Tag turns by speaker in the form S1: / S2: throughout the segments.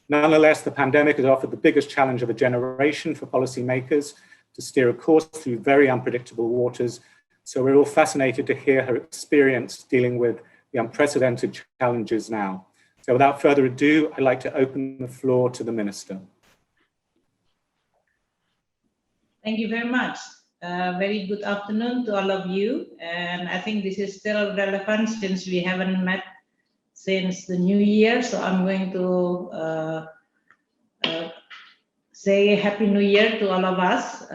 S1: Nonetheless, the pandemic has offered the biggest challenge of a generation for policymakers to steer a course through very unpredictable waters. So we're all fascinated to hear her experience dealing with the unprecedented challenges now. So without further ado, I'd like to open the floor to the Minister.
S2: Thank you very much. Very good afternoon to all of you. And I think this is still relevant since we haven't met since the new year. So I'm going to say Happy New Year to all of us.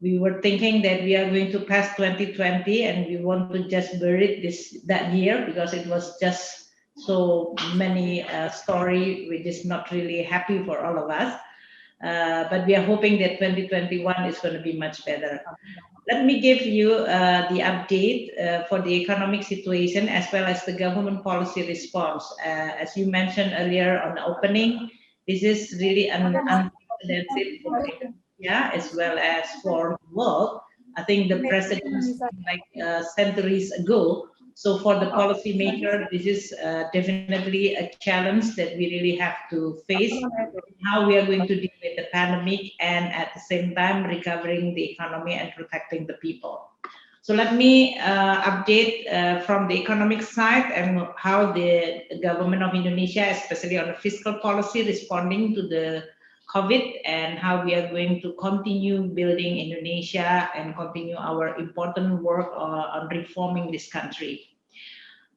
S2: We were thinking that we are going to pass 2020 and we want to just bury that year because it was just so many story which is not really happy for all of us. But we are hoping that 2021 is going to be much better. Let me give you the update for the economic situation as well as the government policy response. As you mentioned earlier on the opening, this is really unprecedented for Indonesia as well as for the world. I think the precedents like centuries ago. So for the policymaker, this is definitely a challenge that we really have to face. How we are going to deal with the pandemic and at the same time recovering the economy and protecting the people. So let me update from the economic side and how the government of Indonesia, especially on the fiscal policy, responding to the COVID and how we are going to continue building Indonesia and continue our important work on reforming this country.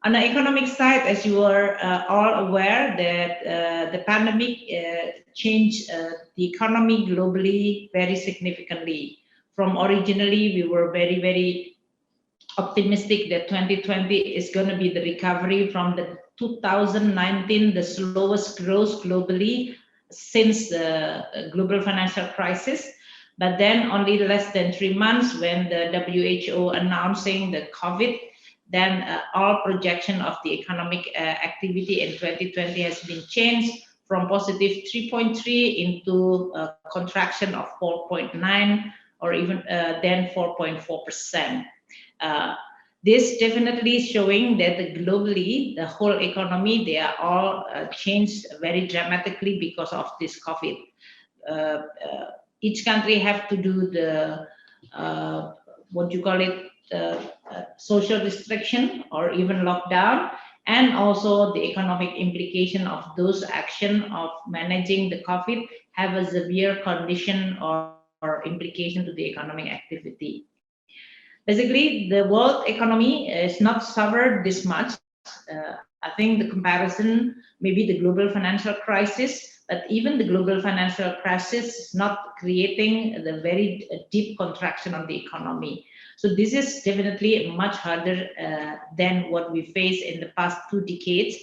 S2: On the economic side, as you are all aware that the pandemic changed the economy globally very significantly. From originally, we were very, very optimistic that 2020 is going to be the recovery from the 2019, the slowest growth globally since the global financial crisis. But then only less than 3 months when the WHO announcing the COVID, then all projection of the economic activity in 2020 has been changed from positive 3.3 into a contraction of 4.9 or even then 4.4%. This definitely showing that globally, the whole economy, they are all changed very dramatically because of this COVID. Each country have to do the, what you call it, social restriction or even lockdown, and also the economic implication of those action of managing the COVID have a severe condition or implication to the economic activity. Basically, the world economy is not suffered this much. I think the comparison, maybe the global financial crisis, but even the global financial crisis is not creating the very deep contraction of the economy. So this is definitely much harder than what we faced in the past 2 decades.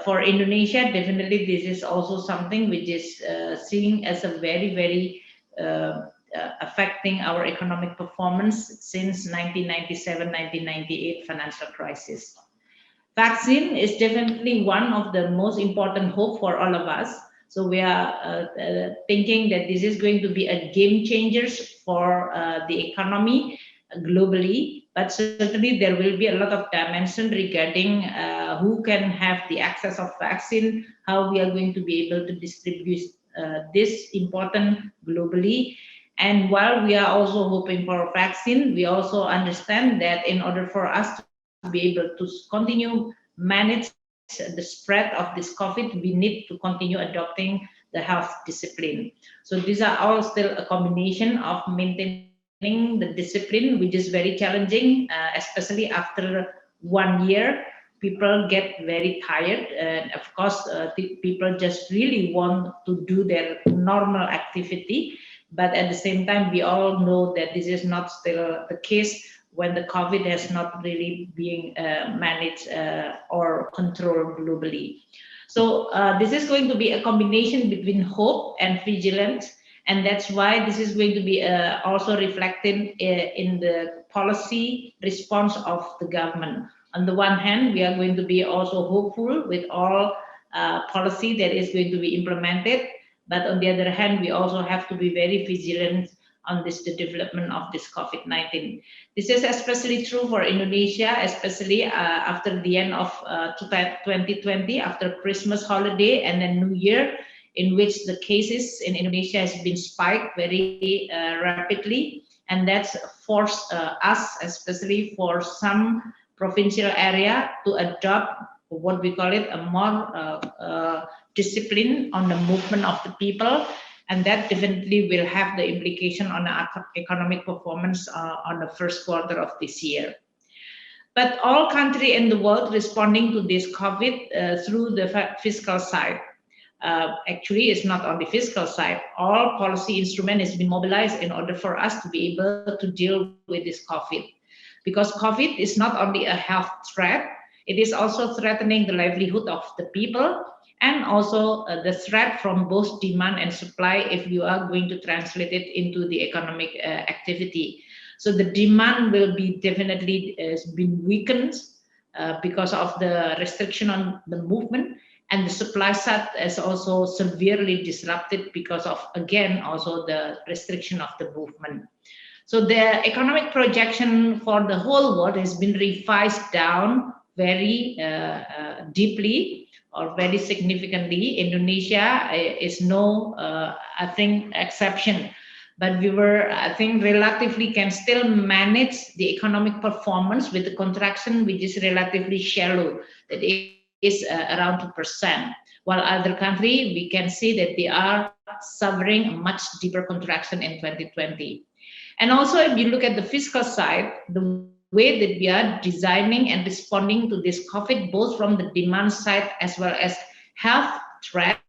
S2: For Indonesia, definitely this is also something which is seen as a very, very affecting our economic performance since 1997, 1998 financial crisis. Vaccine is definitely one of the most important hope for all of us. So we are thinking that this is going to be a game changer for the economy globally, but certainly there will be a lot of dimension regarding who can have the access of vaccine, how we are going to be able to distribute this important globally. And while we are also hoping for a vaccine, we also understand that in order for us to be able to continue manage the spread of this COVID, we need to continue adopting the health discipline. So these are all still a combination of maintaining the discipline, which is very challenging, especially after 1 year. People get very tired, and of course, people just really want to do their normal activity. But at the same time, we all know that this is not still the case when the COVID has not really being managed or controlled globally. So this is going to be a combination between hope and vigilance. And that's why this is going to be also reflected in the policy response of the government. On the one hand, we are going to be also hopeful with all policy that is going to be implemented. But on the other hand, we also have to be very vigilant on the development of this COVID-19. This is especially true for Indonesia, especially after the end of 2020, after Christmas holiday and then New Year, in which the cases in Indonesia has been spiked very rapidly, and that's forced us, especially for some provincial area, to adopt what we call it a more discipline on the movement of the people, and that definitely will have the implication on the economic performance on the first quarter of this year. But all countries in the world responding to this COVID through the fiscal side. Actually, it's not on the fiscal side. All policy instrument has been mobilized in order for us to be able to deal with this COVID. Because COVID is not only a health threat, it is also threatening the livelihood of the people, and also the threat from both demand and supply if you are going to translate it into the economic activity. So the demand will be definitely has been weakened because of the restriction on the movement, and the supply side is also severely disrupted because of, again, also the restriction of the movement. So the economic projection for the whole world has been revised down very deeply or very significantly. Indonesia is no, I think, exception. But we were, I think, relatively can still manage the economic performance with the contraction, which is relatively shallow, that is around 2%. While other countries, we can see that they are suffering a much deeper contraction in 2020. And also, if you look at the fiscal side, the way that we are designing and responding to this COVID, both from the demand side as well as health threat,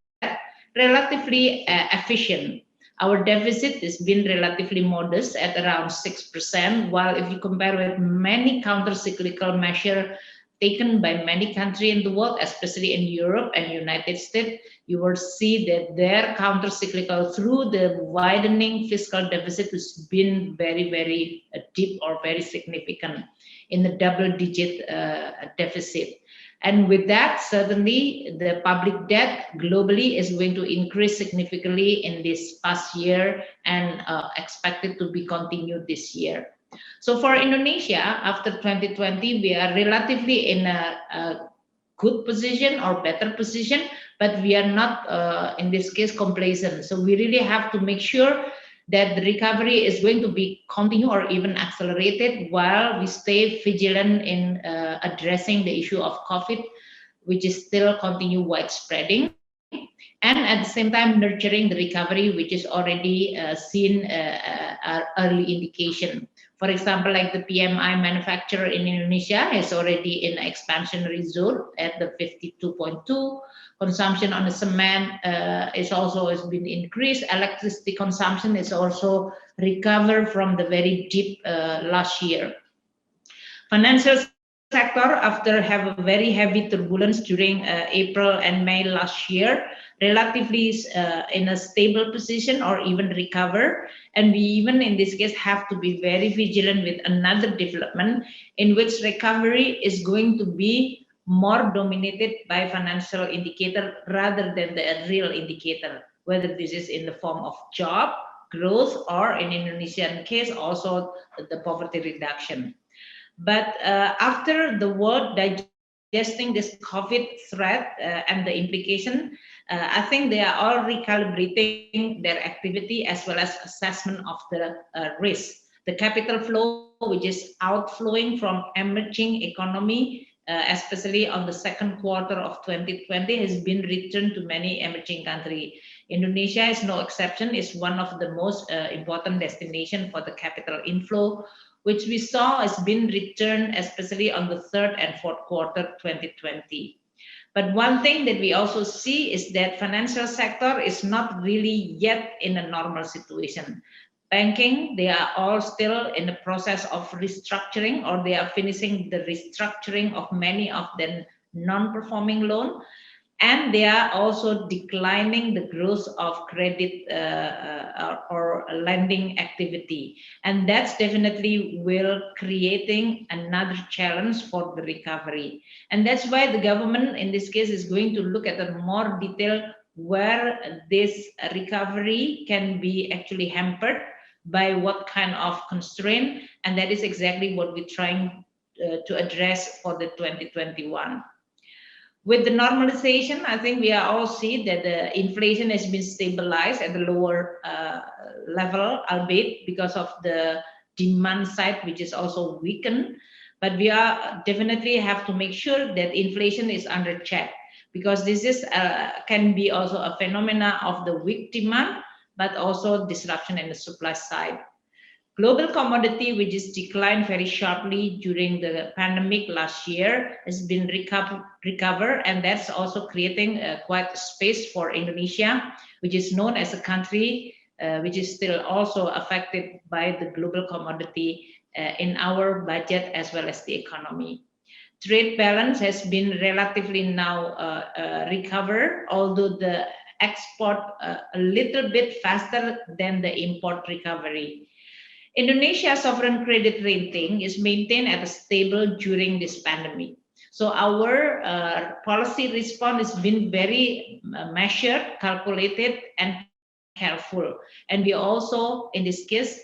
S2: relatively efficient. Our deficit has been relatively modest at around 6%, while if you compare with many counter-cyclical measures taken by many countries in the world, especially in Europe and United States, you will see that their counter-cyclical through the widening fiscal deficit has been very, very deep or very significant in the double-digit deficit. And with that, certainly the public debt globally is going to increase significantly in this past year and expected to be continued this year. So for Indonesia, after 2020, we are relatively in a good position or better position, but we are not, in this case, complacent. So we really have to make sure that the recovery is going to be continued or even accelerated while we stay vigilant in addressing the issue of COVID, which is still continue widespreading, and at the same time nurturing the recovery, which is already seen early indication. For example, like the PMI manufacturer in Indonesia is already in expansionary zone at the 52.2. Consumption on the cement is also has been increased. Electricity consumption is also recovered from the very deep last year. Financial sector, after have a very heavy turbulence during April and May last year, relatively in a stable position or even recover. And we even in this case have to be very vigilant with another development in which recovery is going to be more dominated by financial indicator rather than the real indicator, whether this is in the form of job growth or in Indonesian case also the poverty reduction. But after the world digesting this COVID threat and the implication, I think they are all recalibrating their activity as well as assessment of the risk. The capital flow, which is outflowing from emerging economy, especially on the second quarter of 2020, has been returned to many emerging countries. Indonesia is no exception, is one of the most important destinations for the capital inflow, which we saw has been returned, especially on the third and fourth quarter 2020. But one thing that we also see is that financial sector is not really yet in a normal situation. Banking, they are all still in the process of restructuring, or they are finishing the restructuring of many of the non-performing loans. And they are also declining the growth of credit or lending activity. And that's definitely will creating another challenge for the recovery. And that's why the government in this case is going to look at a more detail where this recovery can be actually hampered by what kind of constraint, and that is exactly what we're trying to address for the 2021. With the normalization, I think we are all see that the inflation has been stabilized at the lower level, albeit because of the demand side, which is also weakened. But we are definitely have to make sure that inflation is under check, because this is can be also a phenomena of the weak demand, but also disruption in the supply side. Global commodity, which is declined very sharply during the pandemic last year, has been recover, and that's also creating quite space for Indonesia, which is known as a country which is still also affected by the global commodity in our budget as well as the economy. Trade balance has been relatively now recovered, although the export a little bit faster than the import recovery. Indonesia's sovereign credit rating is maintained at a stable during this pandemic. So our policy response has been very measured, calculated, and careful. And we also, in this case,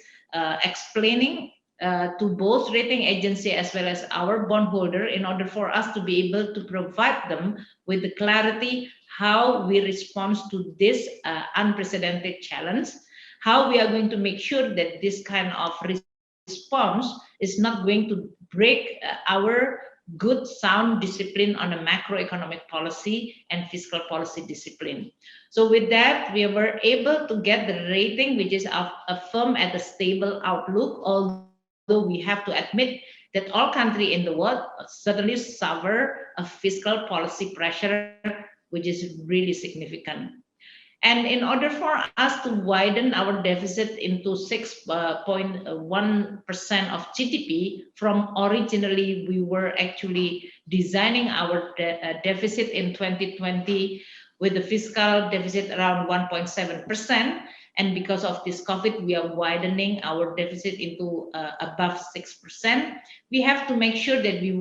S2: explaining to both rating agency as well as our bondholder in order for us to be able to provide them with the clarity how we respond to this unprecedented challenge, how we are going to make sure that this kind of response is not going to break our good sound discipline on a macroeconomic policy and fiscal policy discipline. So with that, we were able to get the rating, which is affirmed at a stable outlook, although we have to admit that all countries in the world certainly suffer a fiscal policy pressure, which is really significant. And in order for us to widen our deficit into 6.1% of GDP, from originally we were actually designing our deficit in 2020 with the fiscal deficit around 1.7%. And because of this COVID, we are widening our deficit into above 6%. We have to make sure that we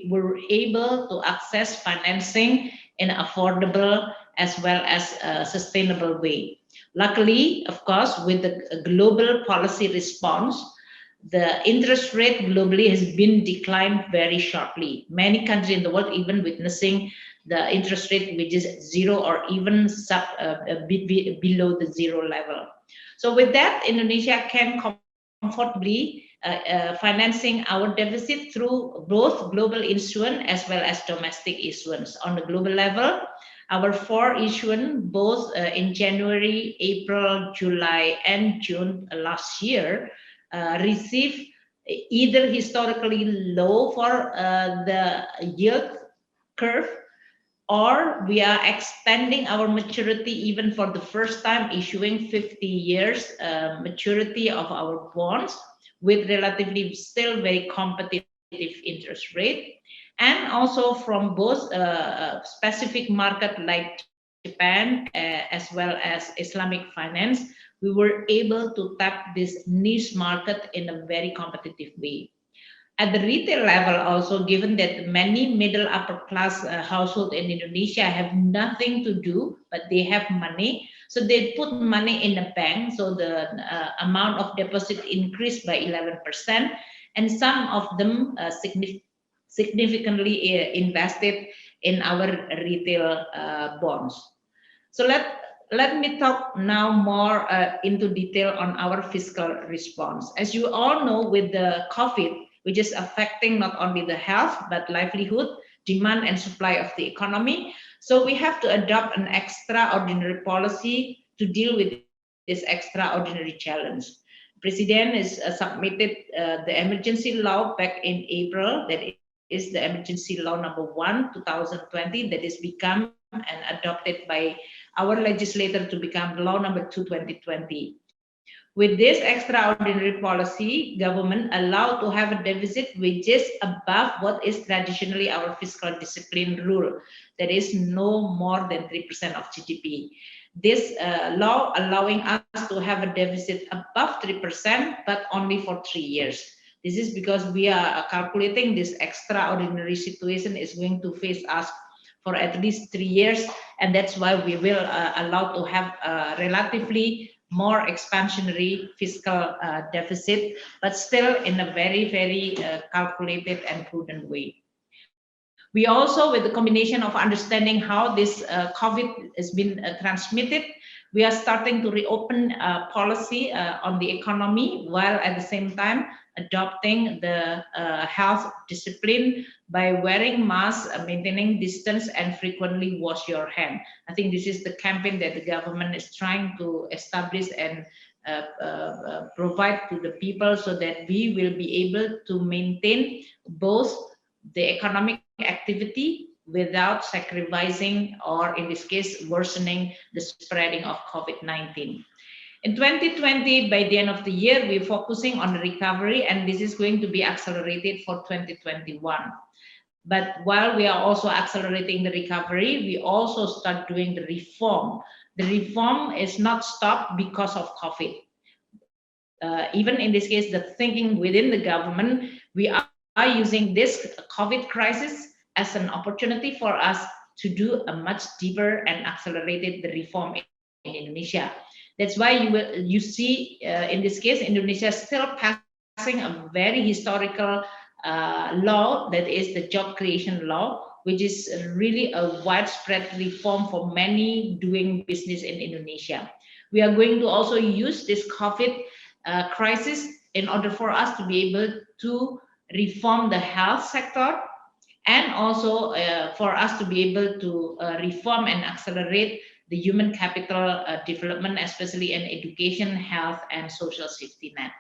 S2: were able to access financing in an affordable as well as a sustainable way. Luckily, of course, with the global policy response, the interest rate globally has been declined very sharply. Many countries in the world even witnessing the interest rate which is zero or even below the zero level. So with that, Indonesia can comfortably financing our deficit through both global issuance as well as domestic issuance. On the global level, our 4 issuance, both in January, April, July, and June last year, received either historically low for the yield curve, or we are extending our maturity even for the first time, issuing 50 years maturity of our bonds with relatively still very competitive interest rate. And also from both specific market like Japan as well as Islamic finance, we were able to tap this niche market in a very competitive way. At the retail level also, given that many middle upper class households in Indonesia have nothing to do, but they have money, so they put money in the bank, so the amount of deposit increased by 11%, and some of them significantly invested in our retail bonds. So let me talk now more into detail on our fiscal response. As you all know, with the COVID, which is affecting not only the health, but livelihood, demand and supply of the economy. So we have to adopt an extraordinary policy to deal with this extraordinary challenge. President has submitted the emergency law back in April, that is the emergency law number 1, 2020, that is become and adopted by our legislator to become law number 2, 2020. With this extraordinary policy, government allowed to have a deficit which is above what is traditionally our fiscal discipline rule, that is no more than 3% of GDP. This law allowing us to have a deficit above 3%, but only for 3 years. This is because we are calculating this extraordinary situation is going to face us for at least 3 years, and that's why we will allow to have relatively more expansionary fiscal deficit, but still in a very, very calculated and prudent way. We also, with the combination of understanding how this COVID has been transmitted, we are starting to reopen policy on the economy, while at the same time adopting the health discipline by wearing masks, maintaining distance, and frequently wash your hand. I think this is the campaign that the government is trying to establish and provide to the people, so that we will be able to maintain both the economic activity without sacrificing, or in this case, worsening the spreading of COVID-19. In 2020, by the end of the year, we're focusing on the recovery, and this is going to be accelerated for 2021. But while we are also accelerating the recovery, we also start doing the reform. The reform is not stopped because of COVID. Even in this case, the thinking within the government, we are using this COVID crisis as an opportunity for us to do a much deeper and accelerated the reform in Indonesia. That's why you see in this case, Indonesia still passing a very historical law, that is the job creation law, which is really a widespread reform for many doing business in Indonesia. We are going to also use this COVID crisis in order for us to be able to reform the health sector, and also for us to be able to reform and accelerate the human capital development, especially in education, health, and social safety net.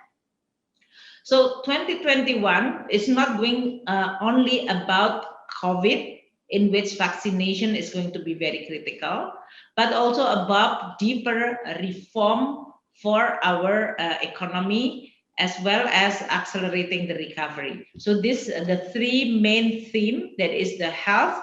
S2: So 2021 is not going only about COVID, in which vaccination is going to be very critical, but also about deeper reform for our economy, as well as accelerating the recovery. So the three main themes, that is the health,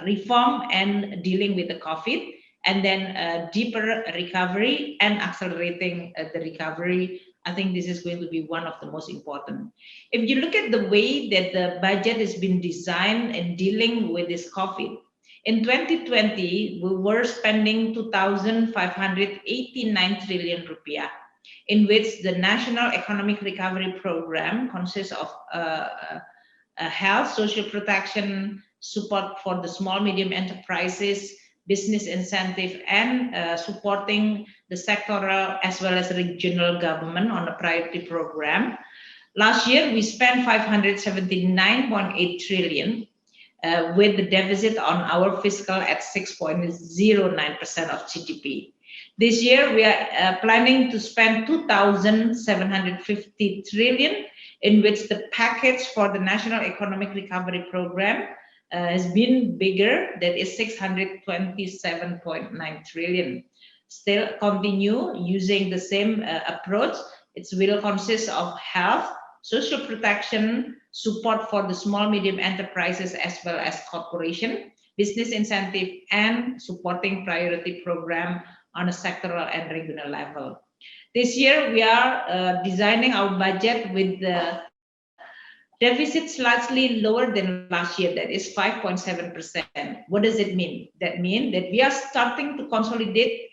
S2: reform, and dealing with the COVID, and then deeper recovery and accelerating the recovery. I think this is going to be one of the most important. If you look at the way that the budget has been designed in dealing with this COVID, in 2020, we were spending 2,589 trillion rupiah, in which the National Economic Recovery Program consists of health, social protection, support for the small, medium enterprises, business incentive, and supporting the sectoral as well as regional government on a priority program. Last year, we spent 579.8 trillion with the deficit on our fiscal at 6.09% of GDP. This year, we are planning to spend 2,750 trillion, in which the package for the National Economic Recovery Program has been bigger, that is 627.9 trillion. Still continue using the same approach. It will consist of health, social protection, support for the small, medium enterprises as well as corporation, business incentive, and supporting priority program on a sectoral and regional level. This year, we are designing our budget with the deficit slightly lower than last year, that is 5.7%. What does it mean? That means that we are starting to consolidate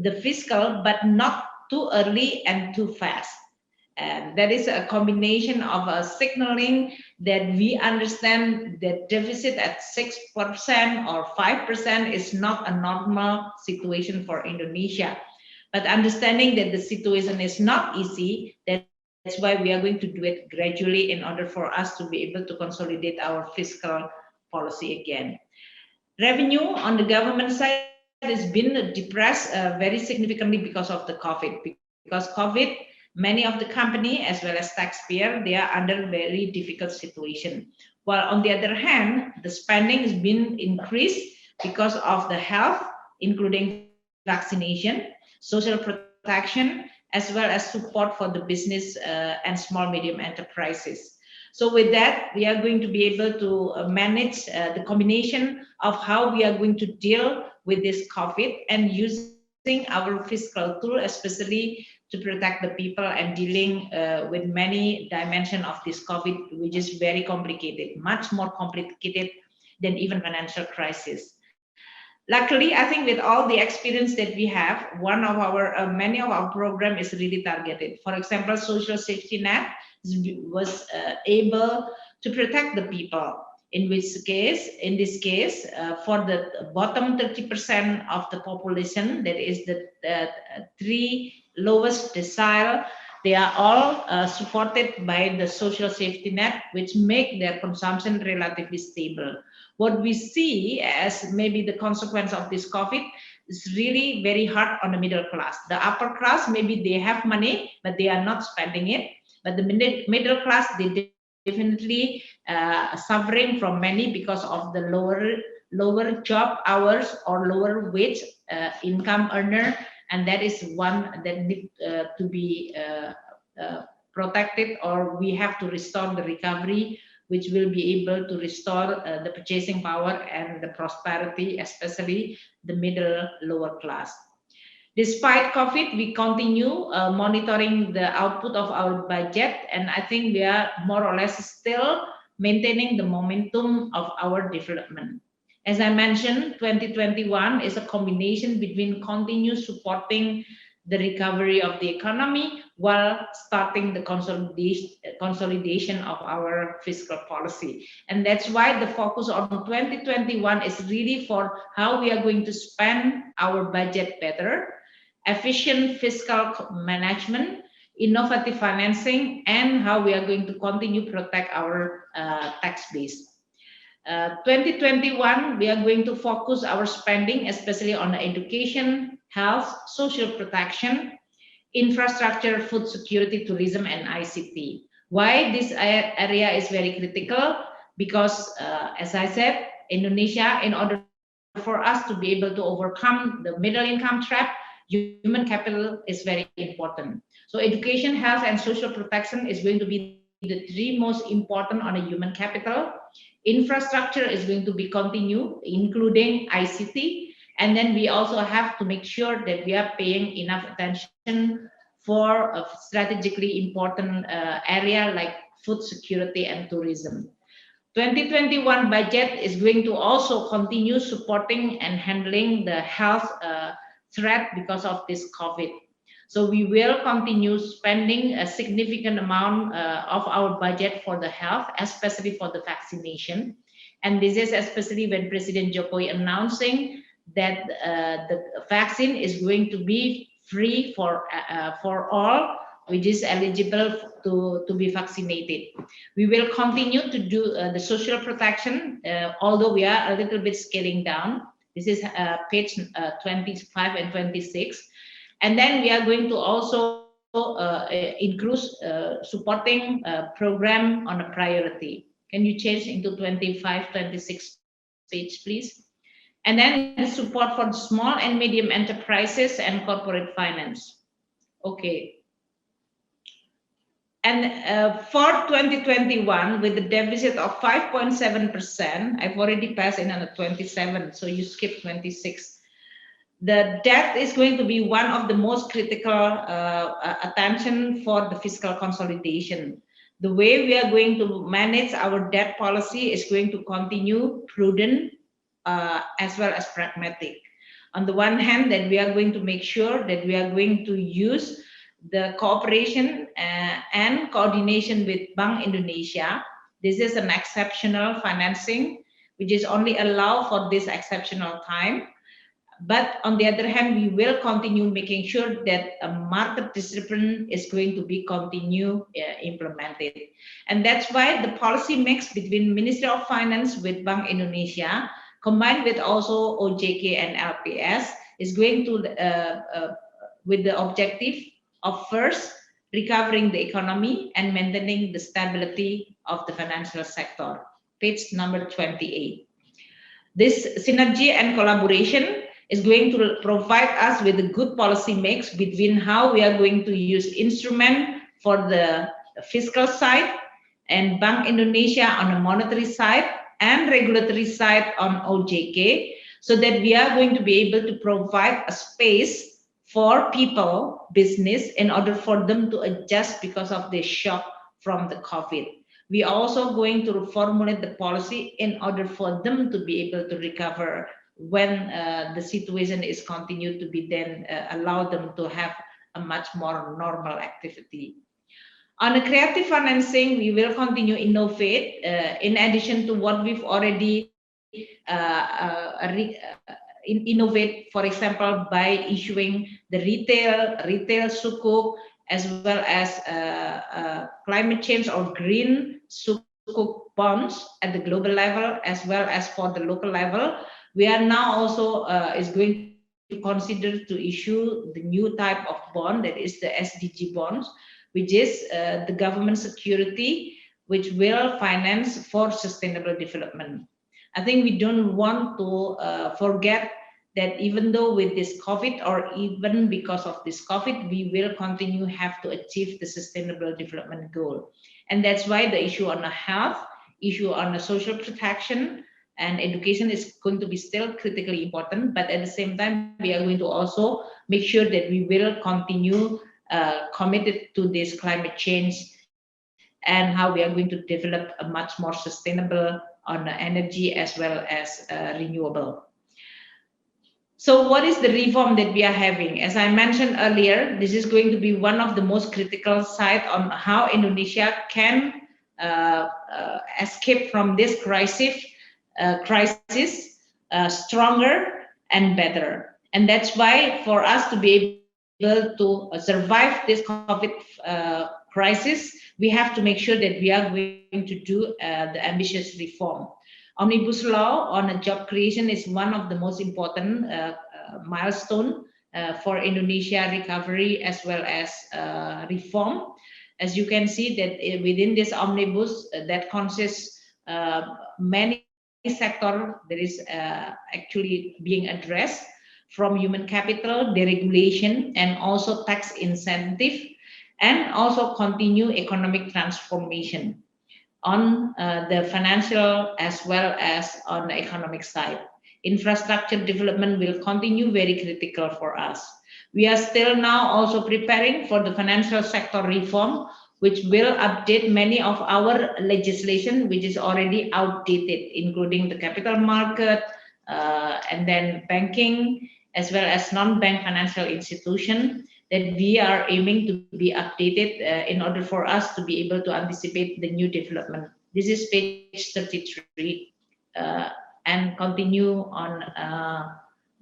S2: the fiscal, but not too early and too fast. And that is a combination of a signaling that we understand that deficit at 6% or 5% is not a normal situation for Indonesia. But understanding that the situation is not easy, that's why we are going to do it gradually in order for us to be able to consolidate our fiscal policy again. Revenue on the government side has been depressed very significantly because of the COVID. Because COVID, many of the company as well as taxpayer, they are under very difficult situation. While on the other hand, the spending has been increased because of the health, including vaccination, social protection, as well as support for the business and small medium enterprises. So with that, we are going to be able to manage the combination of how we are going to deal with this COVID and using our fiscal tool, especially to protect the people and dealing with many dimensions of this COVID, which is very complicated, much more complicated than even financial crisis. Luckily, I think with all the experience that we have, many of our program is really targeted. For example, social safety net was able to protect the people. In this case, for the bottom 30% of the population, that is the three lowest decile, they are all supported by the social safety net, which make their consumption relatively stable. What we see as maybe the consequence of this COVID is really very hard on the middle class. The upper class, maybe they have money, but they are not spending it. But the middle class, they definitely suffering from many because of the lower job hours or lower wage income earner, and that is one that need to be protected, or we have to restore the recovery, which will be able to restore the purchasing power and the prosperity, especially the middle lower class. Despite COVID, we continue monitoring the output of our budget, and I think we are more or less still maintaining the momentum of our development. As I mentioned, 2021 is a combination between continuous supporting the recovery of the economy while starting the consolidation of our fiscal policy. And that's why the focus on 2021 is really for how we are going to spend our budget better, efficient fiscal management, innovative financing, and how we are going to continue to protect our tax base. 2021, we are going to focus our spending, especially on education, health, social protection, infrastructure, food security, tourism, and ICT. Why this area is very critical? Because, as I said, Indonesia, in order for us to be able to overcome the middle income trap, human capital is very important. So education, health, and social protection is going to be the three most important on a human capital. Infrastructure is going to be continued, including ICT. And then we also have to make sure that we are paying enough attention for a strategically important area like food security and tourism. 2021 budget is going to also continue supporting and handling the health threat because of this COVID. So we will continue spending a significant amount of our budget for the health, especially for the vaccination. And this is especially when President Jokowi announcing that the vaccine is going to be free for all, which is eligible to be vaccinated. We will continue to do the social protection, although we are a little bit scaling down. This is page 25 and 26. And then we are going to also increase supporting program on a priority. Can you change into 25, 26 page, please? And then the support for small and medium enterprises and corporate finance. Okay. And for 2021, with the deficit of 5.7%, I've already passed in on the 27, so you skip 26. The debt is going to be one of the most critical attention for the fiscal consolidation. The way we are going to manage our debt policy is going to continue prudent as well as pragmatic. On the one hand, that we are going to make sure that we are going to use the cooperation and coordination with Bank Indonesia. This is an exceptional financing, which is only allowed for this exceptional time. But on the other hand, we will continue making sure that a market discipline is going to be implemented. And that's why the policy mix between Ministry of Finance with Bank Indonesia, combined with also OJK and LPS, is going to, with the objective of first, recovering the economy and maintaining the stability of the financial sector. Page number 28. This synergy and collaboration is going to provide us with a good policy mix between how we are going to use instrument for the fiscal side and Bank Indonesia on the monetary side and regulatory side on OJK, so that we are going to be able to provide a space for people, business, in order for them to adjust because of the shock from the COVID. We are also going to formulate the policy in order for them to be able to recover when the situation is continued to be, then allow them to have a much more normal activity. On the creative financing, we will continue innovate in addition to what we've already innovate, for example, by issuing the retail sukuk, as well as climate change or green sukuk bonds at the global level, as well as for the local level. We are now also is going to consider to issue the new type of bond, that is the SDG bonds, which is the government security, which will finance for sustainable development. I think we don't want to forget that even though with this COVID, or even because of this COVID, we will continue have to achieve the sustainable development goal. And that's why the issue on the health, issue on the social protection and education is going to be still critically important. But at the same time, we are going to also make sure that we will continue committed to this climate change and how we are going to develop a much more sustainable on energy as well as renewable. So what is the reform that we are having? As I mentioned earlier, this is going to be one of the most critical sides on how Indonesia can escape from this crisis stronger and better. And that's why for us to be able to survive this COVID crisis, we have to make sure that we are going to do the ambitious reform. Omnibus law on job creation is one of the most important milestone for Indonesia recovery as well as reform. As you can see that within this omnibus that consists many sectors that is actually being addressed, from human capital, deregulation, and also tax incentive, and also continue economic transformation on the financial as well as on the economic side. Infrastructure development will continue very critical for us. We are still now also preparing for the financial sector reform, which will update many of our legislation, which is already outdated, including the capital market, and then banking, as well as non-bank financial institution, that we are aiming to be updated in order for us to be able to anticipate the new development. This is page 33 and continue on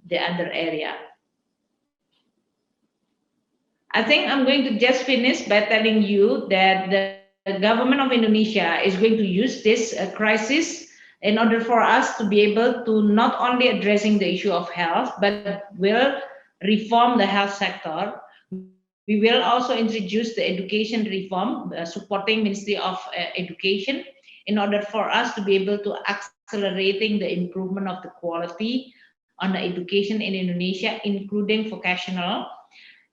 S2: the other area. I think I'm going to just finish by telling you that the government of Indonesia is going to use this crisis in order for us to be able to not only addressing the issue of health, but will reform the health sector. We will also introduce the education reform, supporting Ministry of Education, in order for us to be able to accelerating the improvement of the quality on the education in Indonesia, including vocational.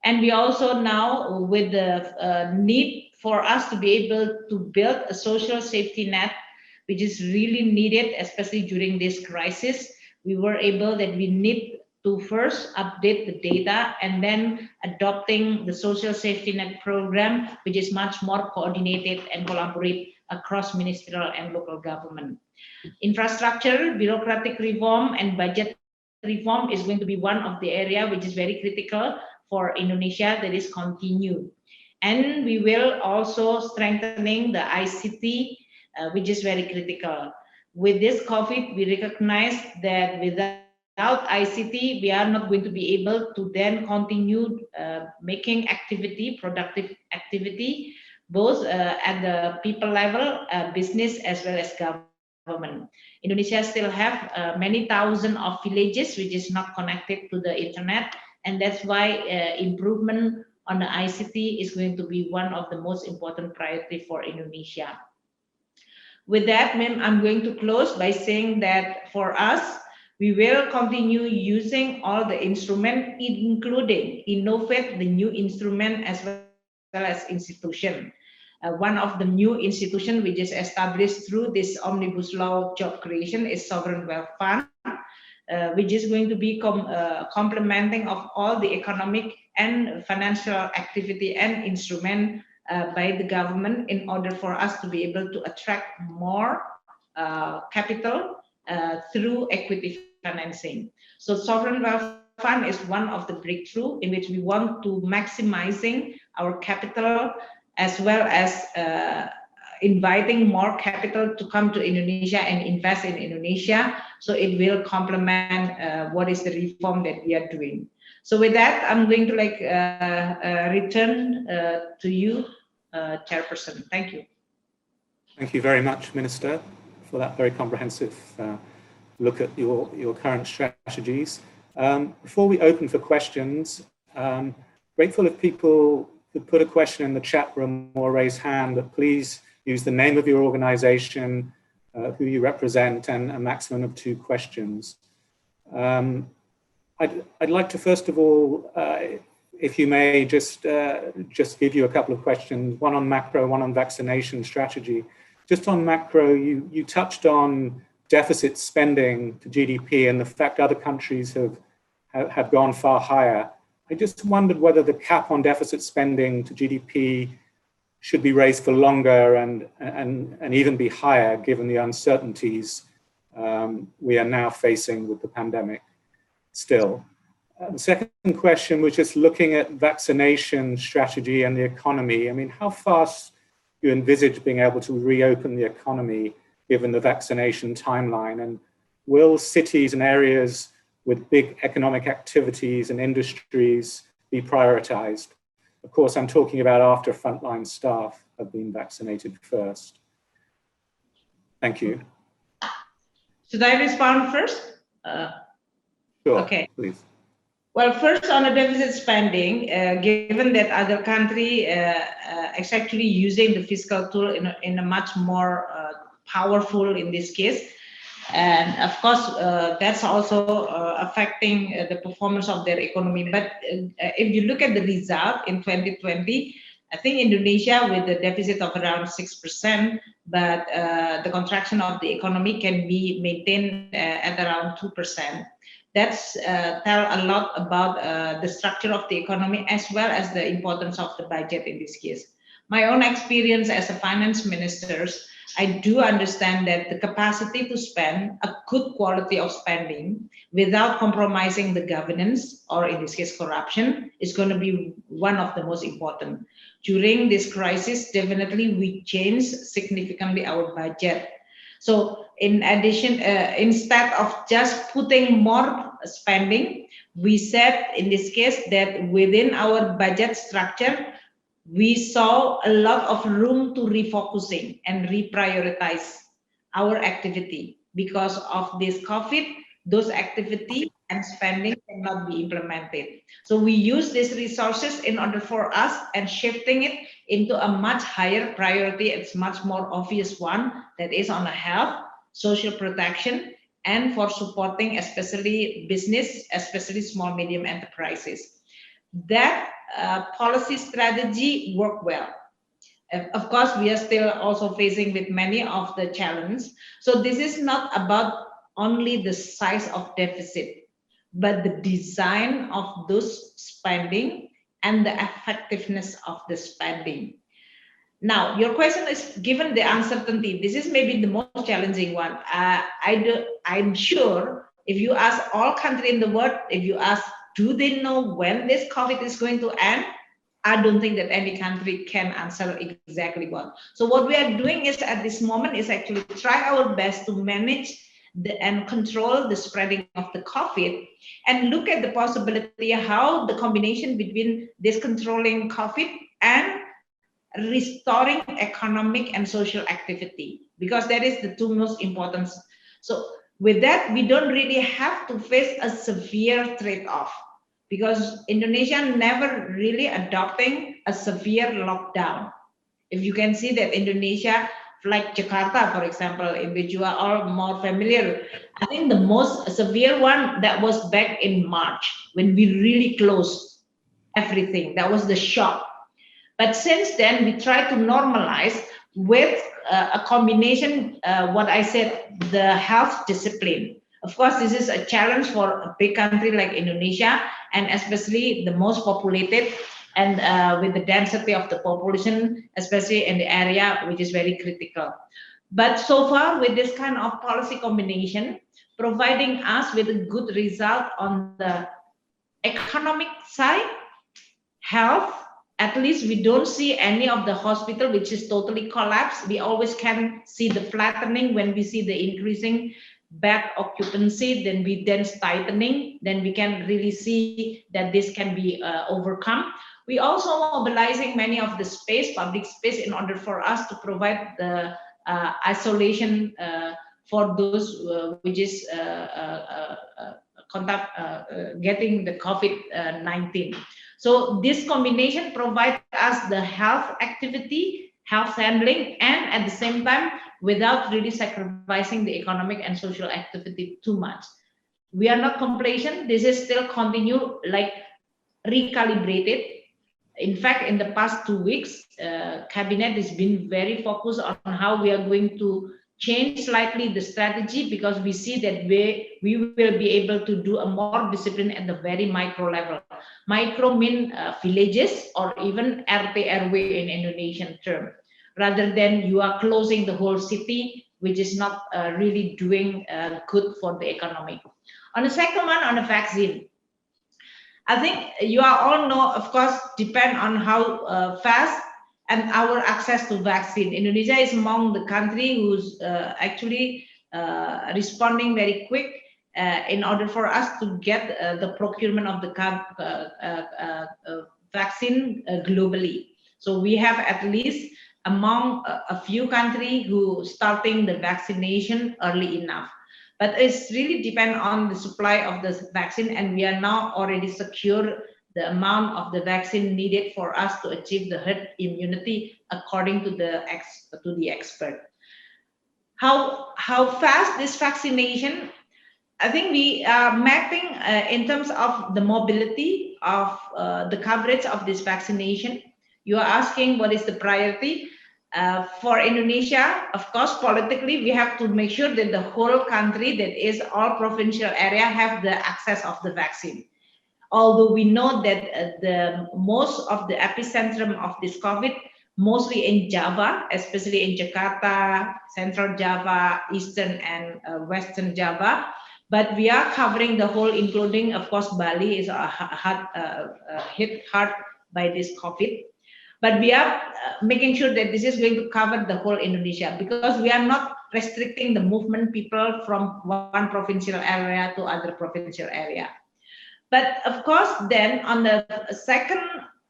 S2: And we also now, with the need for us to be able to build a social safety net, which is really needed, especially during this crisis, we were able that we need to first update the data and then adopting the social safety net program, which is much more coordinated and collaborate across ministerial and local government. Infrastructure, bureaucratic reform, and budget reform is going to be one of the area which is very critical for Indonesia that is continued. And we will also strengthening the ICT, which is very critical. With this COVID, we recognize that without ICT, we are not going to be able to then continue making activity, productive activity, both at the people level, business, as well as government. Indonesia still have many thousands of villages which is not connected to the internet, and that's why improvement on the ICT is going to be one of the most important priority for Indonesia. With that, ma'am, I'm going to close by saying that for us, we will continue using all the instruments, including innovate the new instrument as well as institution. One of the new institution which is established through this omnibus law job creation is sovereign wealth fund, which is going to be complementing of all the economic and financial activity and instrument by the government in order for us to be able to attract more capital through equity refinancing. So sovereign wealth fund is one of the breakthrough in which we want to maximizing our capital as well as inviting more capital to come to Indonesia and invest in Indonesia. So it will complement what is the reform that we are doing. So with that, I'm going to return to you, Chairperson. Thank you.
S1: Thank you very much, Minister, for that very comprehensive look at your current strategies. Before we open for questions, grateful if people could put a question in the chat room or raise hand, but please use the name of your organization, who you represent, and a maximum of 2 questions. I'd like to first of all, if you may, just give you a couple of questions, one on macro, one on vaccination strategy. Just on macro, you touched on deficit spending to GDP and the fact other countries have gone far higher. I just wondered whether the cap on deficit spending to GDP should be raised for longer and even be higher given the uncertainties we are now facing with the pandemic still. The second question was just looking at vaccination strategy and the economy. I mean, how fast do you envisage being able to reopen the economy given the vaccination timeline? And will cities and areas with big economic activities and industries be prioritized? Of course, I'm talking about after frontline staff have been vaccinated first. Thank you.
S2: Should I respond first?
S1: Sure,
S2: okay.
S1: Please.
S2: Well, first on the deficit spending, given that other country is actually using the fiscal tool in a much more powerful in this case, and of course that's also affecting the performance of their economy. But if you look at the result in 2020, I think Indonesia with the deficit of around 6%, but the contraction of the economy can be maintained at around 2%. That's tell a lot about the structure of the economy as well as the importance of the budget in this case. My own experience as a finance minister, I do understand that the capacity to spend a good quality of spending without compromising the governance, or in this case corruption, is going to be one of the most important. During this crisis, definitely we changed significantly our budget. So in addition, instead of just putting more spending, we said in this case that within our budget structure, we saw a lot of room to refocusing and reprioritize our activity. Because of this COVID, those activity and spending cannot be implemented. So we use these resources in order for us and shifting it into a much higher priority. It's much more obvious one that is on a health, social protection, and for supporting especially business, especially small, medium enterprises. That policy strategy worked well. Of course, we are still also facing with many of the challenges. So this is not about only the size of deficit, but the design of those spending and the effectiveness of the spending. Now, your question is, given the uncertainty, this is maybe the most challenging one. I'm sure if you ask all countries in the world, if you ask, do they know when this COVID is going to end? I don't think that any country can answer exactly what. So what we are doing is at this moment is actually try our best to manage and control the spreading of the COVID and look at the possibility how the combination between this controlling COVID and restoring economic and social activity, because that is the two most important. So with that, we don't really have to face a severe trade-off, because Indonesia never really adopting a severe lockdown. If you can see that Indonesia, like Jakarta, for example, in which you are all more familiar, I think the most severe one that was back in March when we really closed everything. That was the shock. But since then, we try to normalize with a combination, what I said, the health discipline. Of course, this is a challenge for a big country like Indonesia, and especially the most populated and with the density of the population, especially in the area which is very critical. But so far, with this kind of policy combination, providing us with a good result on the economic side, health. At least we don't see any of the hospital which is totally collapsed. We always can see the flattening when we see the increasing bed occupancy, then we then tightening, then we can really see that this can be overcome. We also mobilizing many of the space, public space, in order for us to provide the isolation for those which is getting the COVID-19. So this combination provides us the health activity, health handling, and at the same time, without really sacrificing the economic and social activity too much. We are not complacent. This is still continue, like recalibrated. In fact, in the past 2 weeks, cabinet has been very focused on how we are going to change slightly the strategy, because we see that we will be able to do a more discipline at the very micro level. Micro mean villages or even RT RW in Indonesian term, rather than you are closing the whole city, which is not really doing good for the economy. On the second one, on the vaccine, I think you all know, of course, depend on how fast and our access to vaccine. Indonesia is among the country who's actually responding very quick in order for us to get the procurement of the vaccine globally. So we have at least among a few countries who starting the vaccination early enough. But it's really depend on the supply of the vaccine, and we are now already secure the amount of the vaccine needed for us to achieve the herd immunity according to the expert. How fast this vaccination? I think we are mapping in terms of the mobility of the coverage of this vaccination. You are asking what is the priority? For Indonesia, of course, politically, we have to make sure that the whole country, that is all provincial area, have the access of the vaccine. Although we know that the most of the epicentrum of this COVID, mostly in Java, especially in Jakarta, Central Java, Eastern and Western Java, but we are covering the whole, including, of course, Bali is hit hard by this COVID. But we are making sure that this is going to cover the whole Indonesia, because we are not restricting the movement people from one provincial area to other provincial area. But of course, then on the second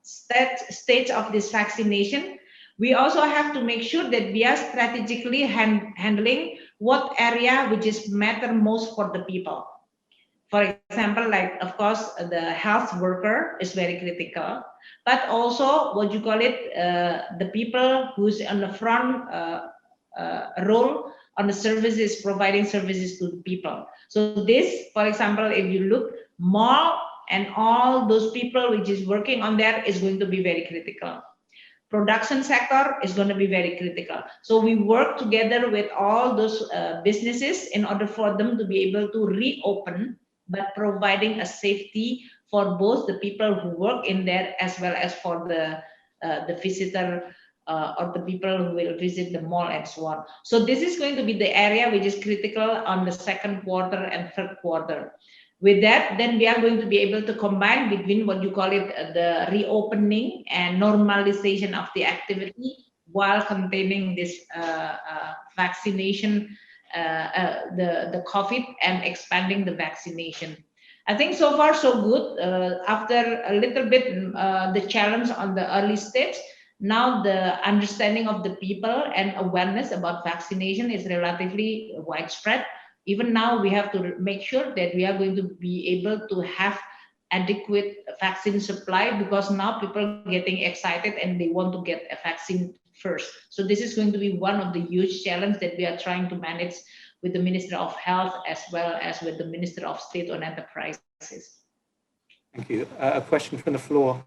S2: stage of this vaccination, we also have to make sure that we are strategically handling what area which is matter most for the people. For example, like, of course, the health worker is very critical, but also what you call it, the people who's on the front role on the services, providing services to the people. So this, for example, if you look, mall and all those people which is working on there is going to be very critical. Production sector is going to be very critical. So we work together with all those businesses in order for them to be able to reopen, but providing a safety for both the people who work in there as well as for the visitor or the people who will visit the mall and so on. So this is going to be the area which is critical on the second quarter and third quarter. With that, then we are going to be able to combine between what you call it, the reopening and normalization of the activity while containing this vaccination, the COVID, and expanding the vaccination. I think so far so good. After a little bit the challenge on the early stage, now the understanding of the people and awareness about vaccination is relatively widespread. Even now, we have to make sure that we are going to be able to have adequate vaccine supply, because now people are getting excited and they want to get a vaccine first. So this is going to be one of the huge challenges that we are trying to manage with the Minister of Health as well as with the Minister of State-owned Enterprises.
S1: Thank you. A question from the floor.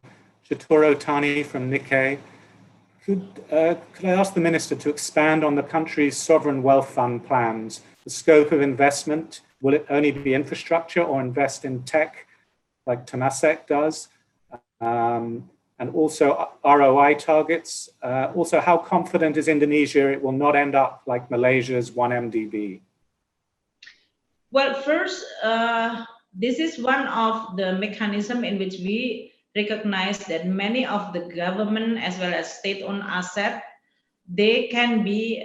S1: Chitoro Tani from Nikkei. Could I ask the Minister to expand on the country's sovereign wealth fund plans? The scope of investment, will it only be infrastructure or invest in tech like Temasek does? And also ROI targets. Also, how confident is Indonesia it will not end up like Malaysia's 1MDB?
S2: Well, first, this is one of the mechanism in which we recognize that many of the government as well as state-owned asset, they can be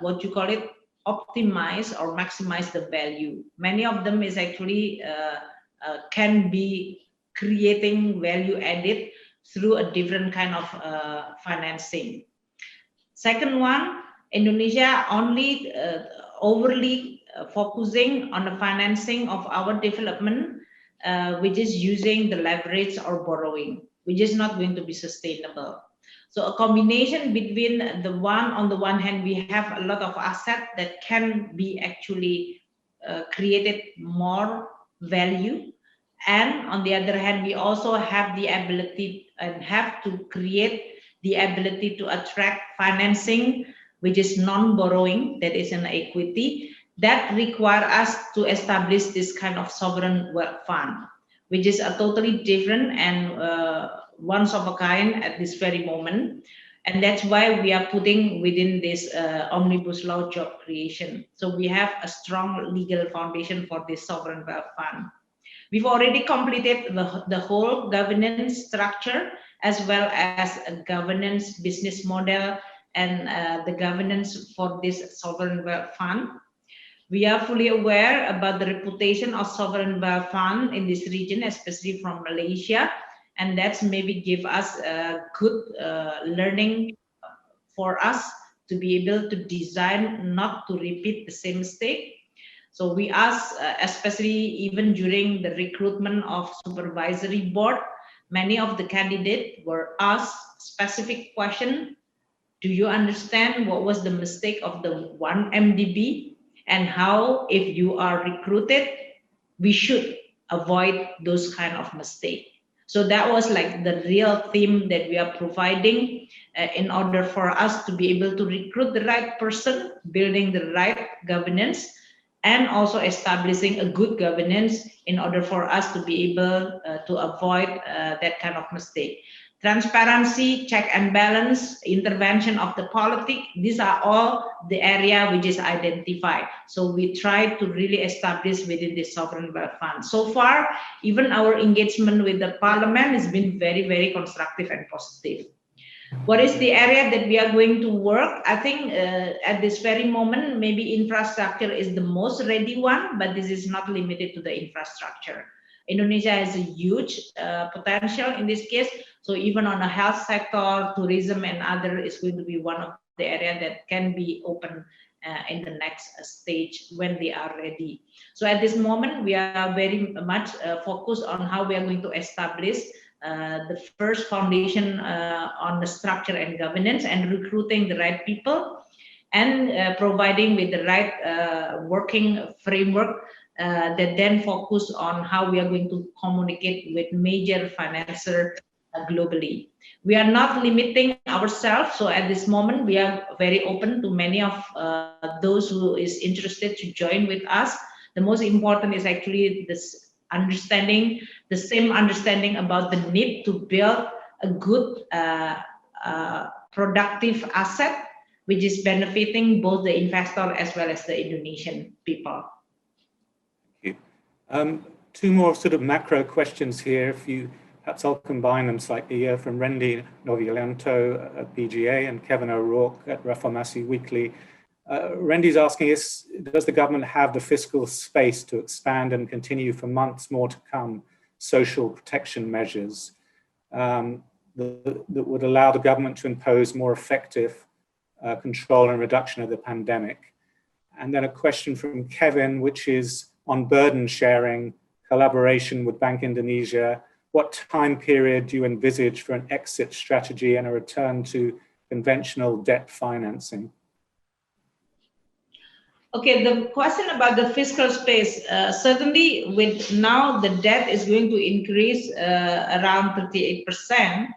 S2: what you call it, optimize or maximize the value. Many of them is actually can be creating value added through a different kind of financing. Second one, Indonesia only overly focusing on the financing of our development, which is using the leverage or borrowing, which is not going to be sustainable. So a combination between the one, on the one hand, we have a lot of assets that can be actually created more value. And on the other hand, we also have the ability and have to create the ability to attract financing, which is non-borrowing, that is an equity, that require us to establish this kind of sovereign wealth fund, which is a totally different and once of a kind at this very moment. And that's why we are putting within this omnibus law job creation. So we have a strong legal foundation for this sovereign wealth fund. We've already completed the whole governance structure as well as a governance business model and the governance for this sovereign wealth fund. We are fully aware about the reputation of sovereign wealth fund in this region, especially from Malaysia, and that's maybe give us a good learning for us to be able to design not to repeat the same mistake. So we ask, especially even during the recruitment of supervisory board, many of the candidates were asked specific question. Do you understand what was the mistake of the one MDB and how, if you are recruited, we should avoid those kind of mistake. So that was like the real theme that we are providing in order for us to be able to recruit the right person, building the right governance, and also establishing a good governance in order for us to be able to avoid that kind of mistake. Transparency, check and balance, intervention of the politic, these are all the area which is identified. So we try to really establish within the sovereign wealth fund. So far, even our engagement with the parliament has been very, very constructive and positive. What is the area that we are going to work? I think at this very moment, maybe infrastructure is the most ready one, but this is not limited to the infrastructure. Indonesia has a huge potential in this case. So even on the health sector, tourism and other is going to be one of the area that can be open in the next stage when they are ready. So at this moment, we are very much focused on how we are going to establish the first foundation on the structure and governance and recruiting the right people and providing with the right working framework that then focus on how we are going to communicate with major financiers globally. We are not limiting ourselves. So at this moment, we are very open to many of those who is interested to join with us. The most important is actually this understanding, the same understanding about the need to build a good productive asset, which is benefiting both the investor as well as the Indonesian people.
S1: Thank you. Two more sort of macro questions here. If you perhaps I'll combine them slightly from Randy Noviglianto at PGA and Kevin O'Rourke at Reformasi Weekly. Randy's asking us, does the government have the fiscal space to expand and continue for months more to come social protection measures that would allow the government to impose more effective control and reduction of the pandemic? And then a question from Kevin, which is on burden sharing, collaboration with Bank Indonesia. What time period do you envisage for an exit strategy and a return to conventional debt financing?
S2: Okay, the question about the fiscal space, certainly with now the debt is going to increase around 38%.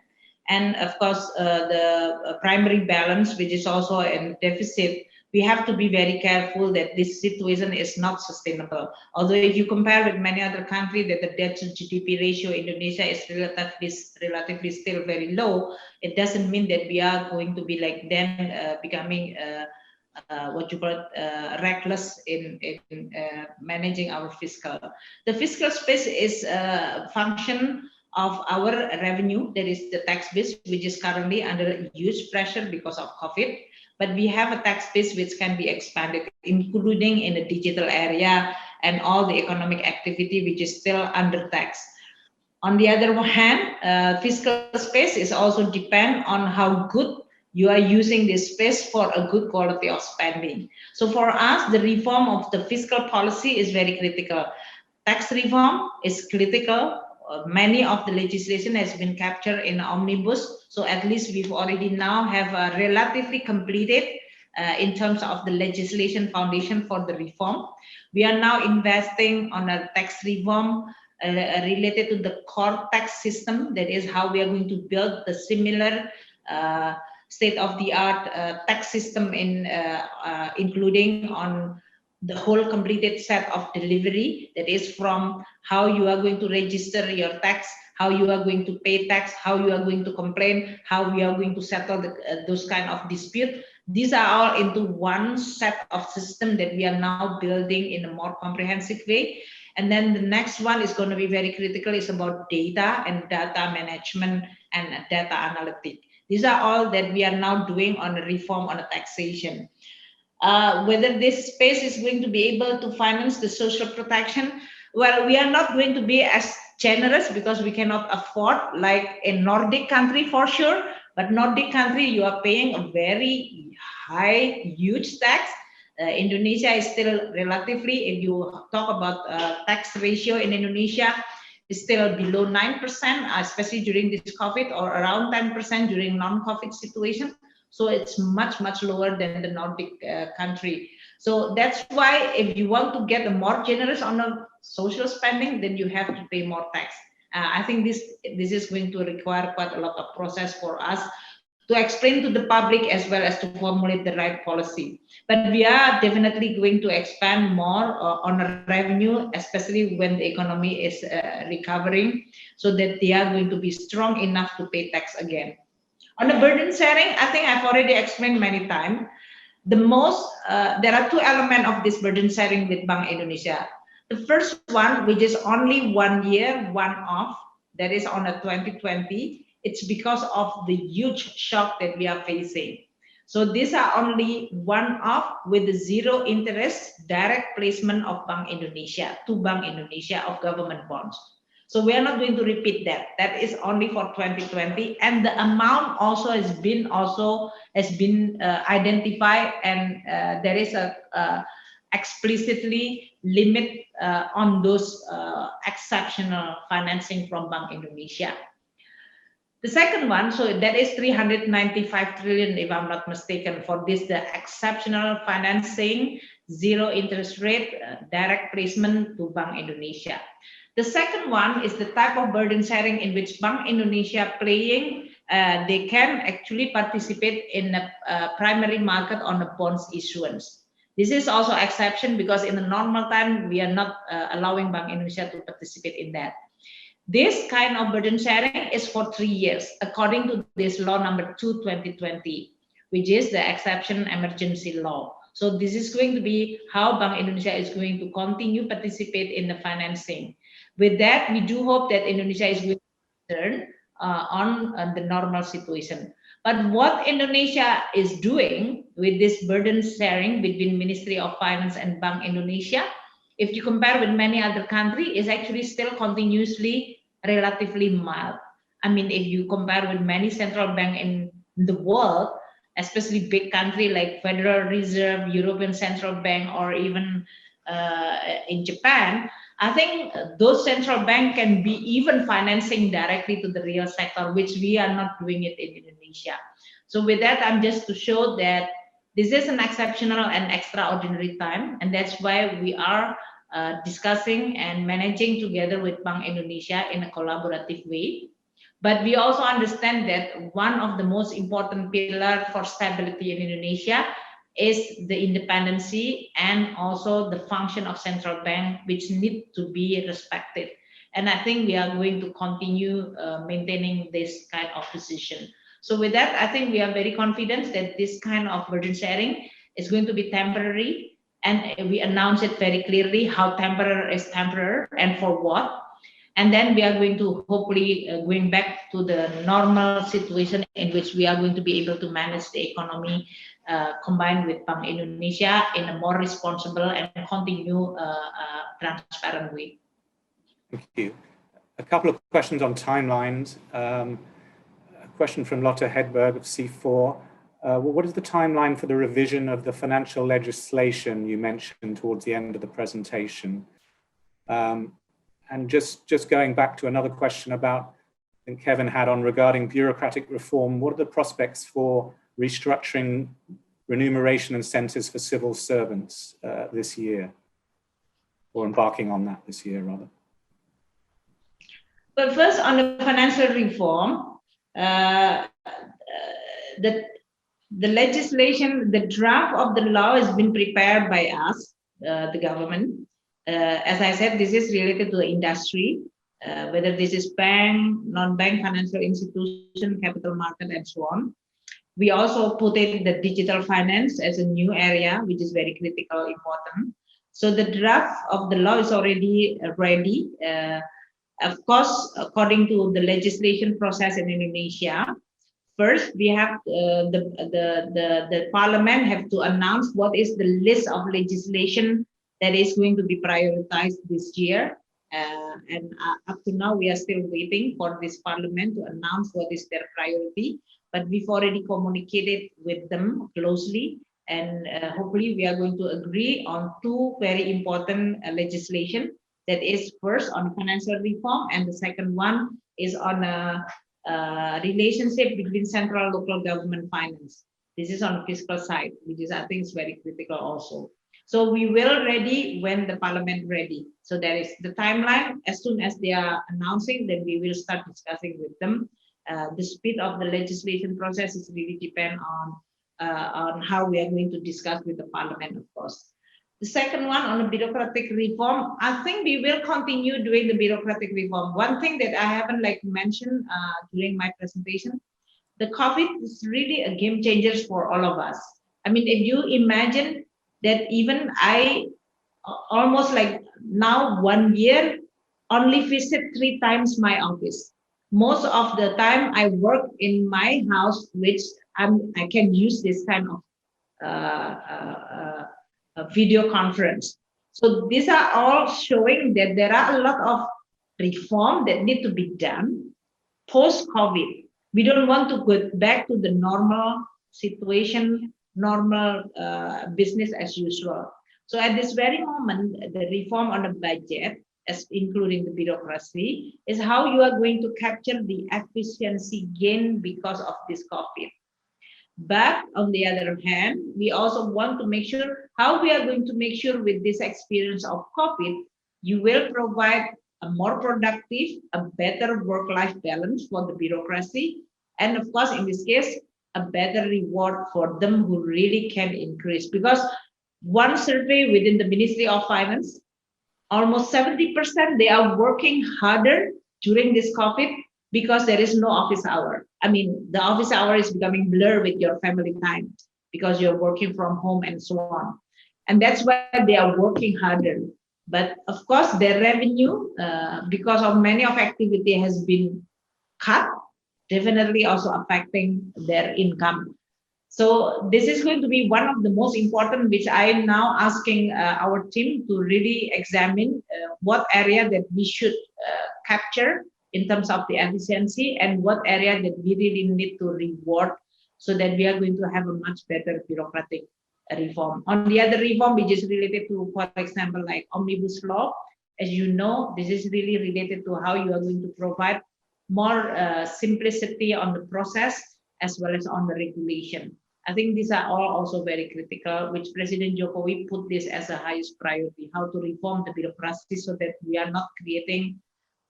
S2: And of course, the primary balance, which is also in deficit, we have to be very careful that this situation is not sustainable. Although if you compare with many other countries that the debt to GDP ratio, Indonesia is relatively still very low, it doesn't mean that we are going to be like them becoming reckless in managing our fiscal. The fiscal space is a function of our revenue, that is the tax base, which is currently under huge pressure because of COVID. But we have a tax base which can be expanded, including in the digital area and all the economic activity which is still under tax. On the other hand, fiscal space is also depend on how good you are using this space for a good quality of spending. So for us, the reform of the fiscal policy is very critical. Tax reform is critical. Many of the legislation has been captured in omnibus. So at least we've already now have relatively completed in terms of the legislation foundation for the reform. We are now investing on a tax reform related to the core tax system. That is how we are going to build the similar state-of-the-art tax system including on the whole completed set of delivery, that is from how you are going to register your tax, how you are going to pay tax, how you are going to complain, how we are going to settle those kind of dispute. These are all into one set of system that we are now building in a more comprehensive way. And then the next one is going to be very critical, is about data and data management and data analytics. These are all that we are now doing on a reform on a taxation. Whether this space is going to be able to finance the social protection, well, we are not going to be as generous because we cannot afford like a Nordic country for sure. But Nordic country, you are paying a very high, huge tax. Indonesia is still relatively, if you talk about tax ratio in Indonesia, is still below 9%, especially during this COVID, or around 10% during non-COVID situation. So it's much, much lower than the Nordic country. So that's why if you want to get more generous on the social spending, then you have to pay more tax. I think this is going to require quite a lot of process for us to explain to the public as well as to formulate the right policy. But we are definitely going to expand more on revenue, especially when the economy is recovering, so that they are going to be strong enough to pay tax again. On the burden sharing, I think I've already explained many times. There are two elements of this burden sharing with Bank Indonesia. The first one, which is only 1 year, one-off, that is on a 2020, it's because of the huge shock that we are facing. So these are only one-off with the zero interest direct placement of Bank Indonesia to Bank Indonesia of government bonds. So we are not going to repeat that. That is only for 2020, and the amount also has been identified, and there is a explicitly limit on those exceptional financing from Bank Indonesia. The second one, so that is 395 trillion, if I'm not mistaken, for this, the exceptional financing, zero interest rate, direct placement to Bank Indonesia. The second one is the type of burden sharing in which Bank Indonesia playing, they can actually participate in the primary market on the bonds issuance. This is also exception because in the normal time, we are not allowing Bank Indonesia to participate in that. This kind of burden sharing is for 3 years, according to this law number 2/2020, which is the exception emergency law. So this is going to be how Bank Indonesia is going to continue participate in the financing. With that, we do hope that Indonesia is going to turn on the normal situation. But what Indonesia is doing with this burden sharing between Ministry of Finance and Bank Indonesia, if you compare with many other countries, is actually still continuously relatively mild. I mean, if you compare with many central banks in the world, especially big country like Federal Reserve, European Central Bank, or even in Japan, I think those central banks can be even financing directly to the real sector, which we are not doing it in Indonesia. So with that, I'm just to show that this is an exceptional and extraordinary time, and that's why we are discussing and managing together with Bank Indonesia in a collaborative way. But we also understand that one of the most important pillars for stability in Indonesia is the independency and also the function of central bank, which need to be respected. And I think we are going to continue maintaining this kind of position. So with that, I think we are very confident that this kind of burden sharing It's going to be temporary, and we announce it very clearly how temporary is temporary and for what. And then we are going to hopefully going back to the normal situation in which we are going to be able to manage the economy combined with Bank Indonesia in a more responsible and continue transparent way.
S1: Thank you. A couple of questions on timelines. A question from Lotte Hedberg of C4. What is the timeline for the revision of the financial legislation you mentioned towards the end of the presentation? And just going back to another question about, I think Kevin had on regarding bureaucratic reform, what are the prospects for restructuring remuneration incentives for civil servants this year, or embarking on that this year rather?
S2: But first, on the financial reform, the legislation, the draft of the law has been prepared by us, the government. As I said, this is related to the industry, whether this is bank, non-bank financial institution, capital market, and so on. We also put in the digital finance as a new area, which is very critical, important. So the draft of the law is already ready. Of course, according to the legislation process in Indonesia, first we have the parliament have to announce what is the list of legislation that is going to be prioritized this year. And up to now, we are still waiting for this parliament to announce what is their priority. But we've already communicated with them closely. And hopefully, we are going to agree on two very important legislation. That is first on financial reform, and the second one is on a relationship between central and local government finance. This is on the fiscal side, which is, I think, is very critical also. So we will ready when the parliament ready. So there is the timeline. As soon as they are announcing, then we will start discussing with them. The speed of the legislation process is really depend on how we are going to discuss with the parliament, of course. The second one on the bureaucratic reform, I think we will continue doing the bureaucratic reform. One thing that I haven't mentioned during my presentation, the COVID is really a game changer for all of us. I mean, if you imagine that even I almost now 1 year only visit 3 times my office. Most of the time I work in my house, which I can use this kind of video conference. So these are all showing that there are a lot of reform that need to be done post-COVID. We don't want to go back to the normal situation, normal business as usual. So at this very moment, the reform on the budget, as including the bureaucracy, is how you are going to capture the efficiency gain because of this COVID. But on the other hand, we also want to make sure how we are going to make sure with this experience of COVID, you will provide a more productive, a better work-life balance for the bureaucracy. And of course, in this case, a better reward for them who really can increase. Because one survey within the Ministry of Finance, almost 70% they are working harder during this COVID because there is no office hour. I mean, the office hour is becoming blurred with your family time because you're working from home and so on. And that's why they are working harder. But of course, their revenue, because of many of activity has been cut, definitely also affecting their income. So this is going to be one of the most important, which I am now asking our team to really examine what area that we should capture in terms of the efficiency and what area that we really need to reward so that we are going to have a much better bureaucratic reform. On the other reform, which is related to, for example, like omnibus law, as you know, this is really related to how you are going to provide more simplicity on the process as well as on the regulation. I think these are all also very critical, which President Jokowi put this as a highest priority, how to reform the bureaucracy so that we are not creating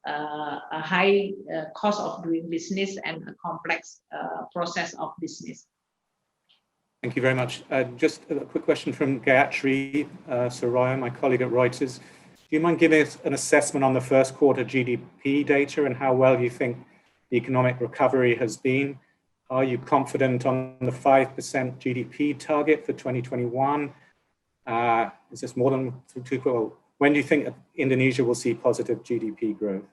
S2: a high cost of doing business and a complex process of business.
S1: Thank you very much. Just a quick question from Gayatri Soraya, my colleague at Reuters. Do you mind giving us an assessment on the first quarter GDP data and how well you think the economic recovery has been? Are you confident on the 5% GDP target for 2021? Is this more than too quick? When do you think Indonesia will see positive GDP growth?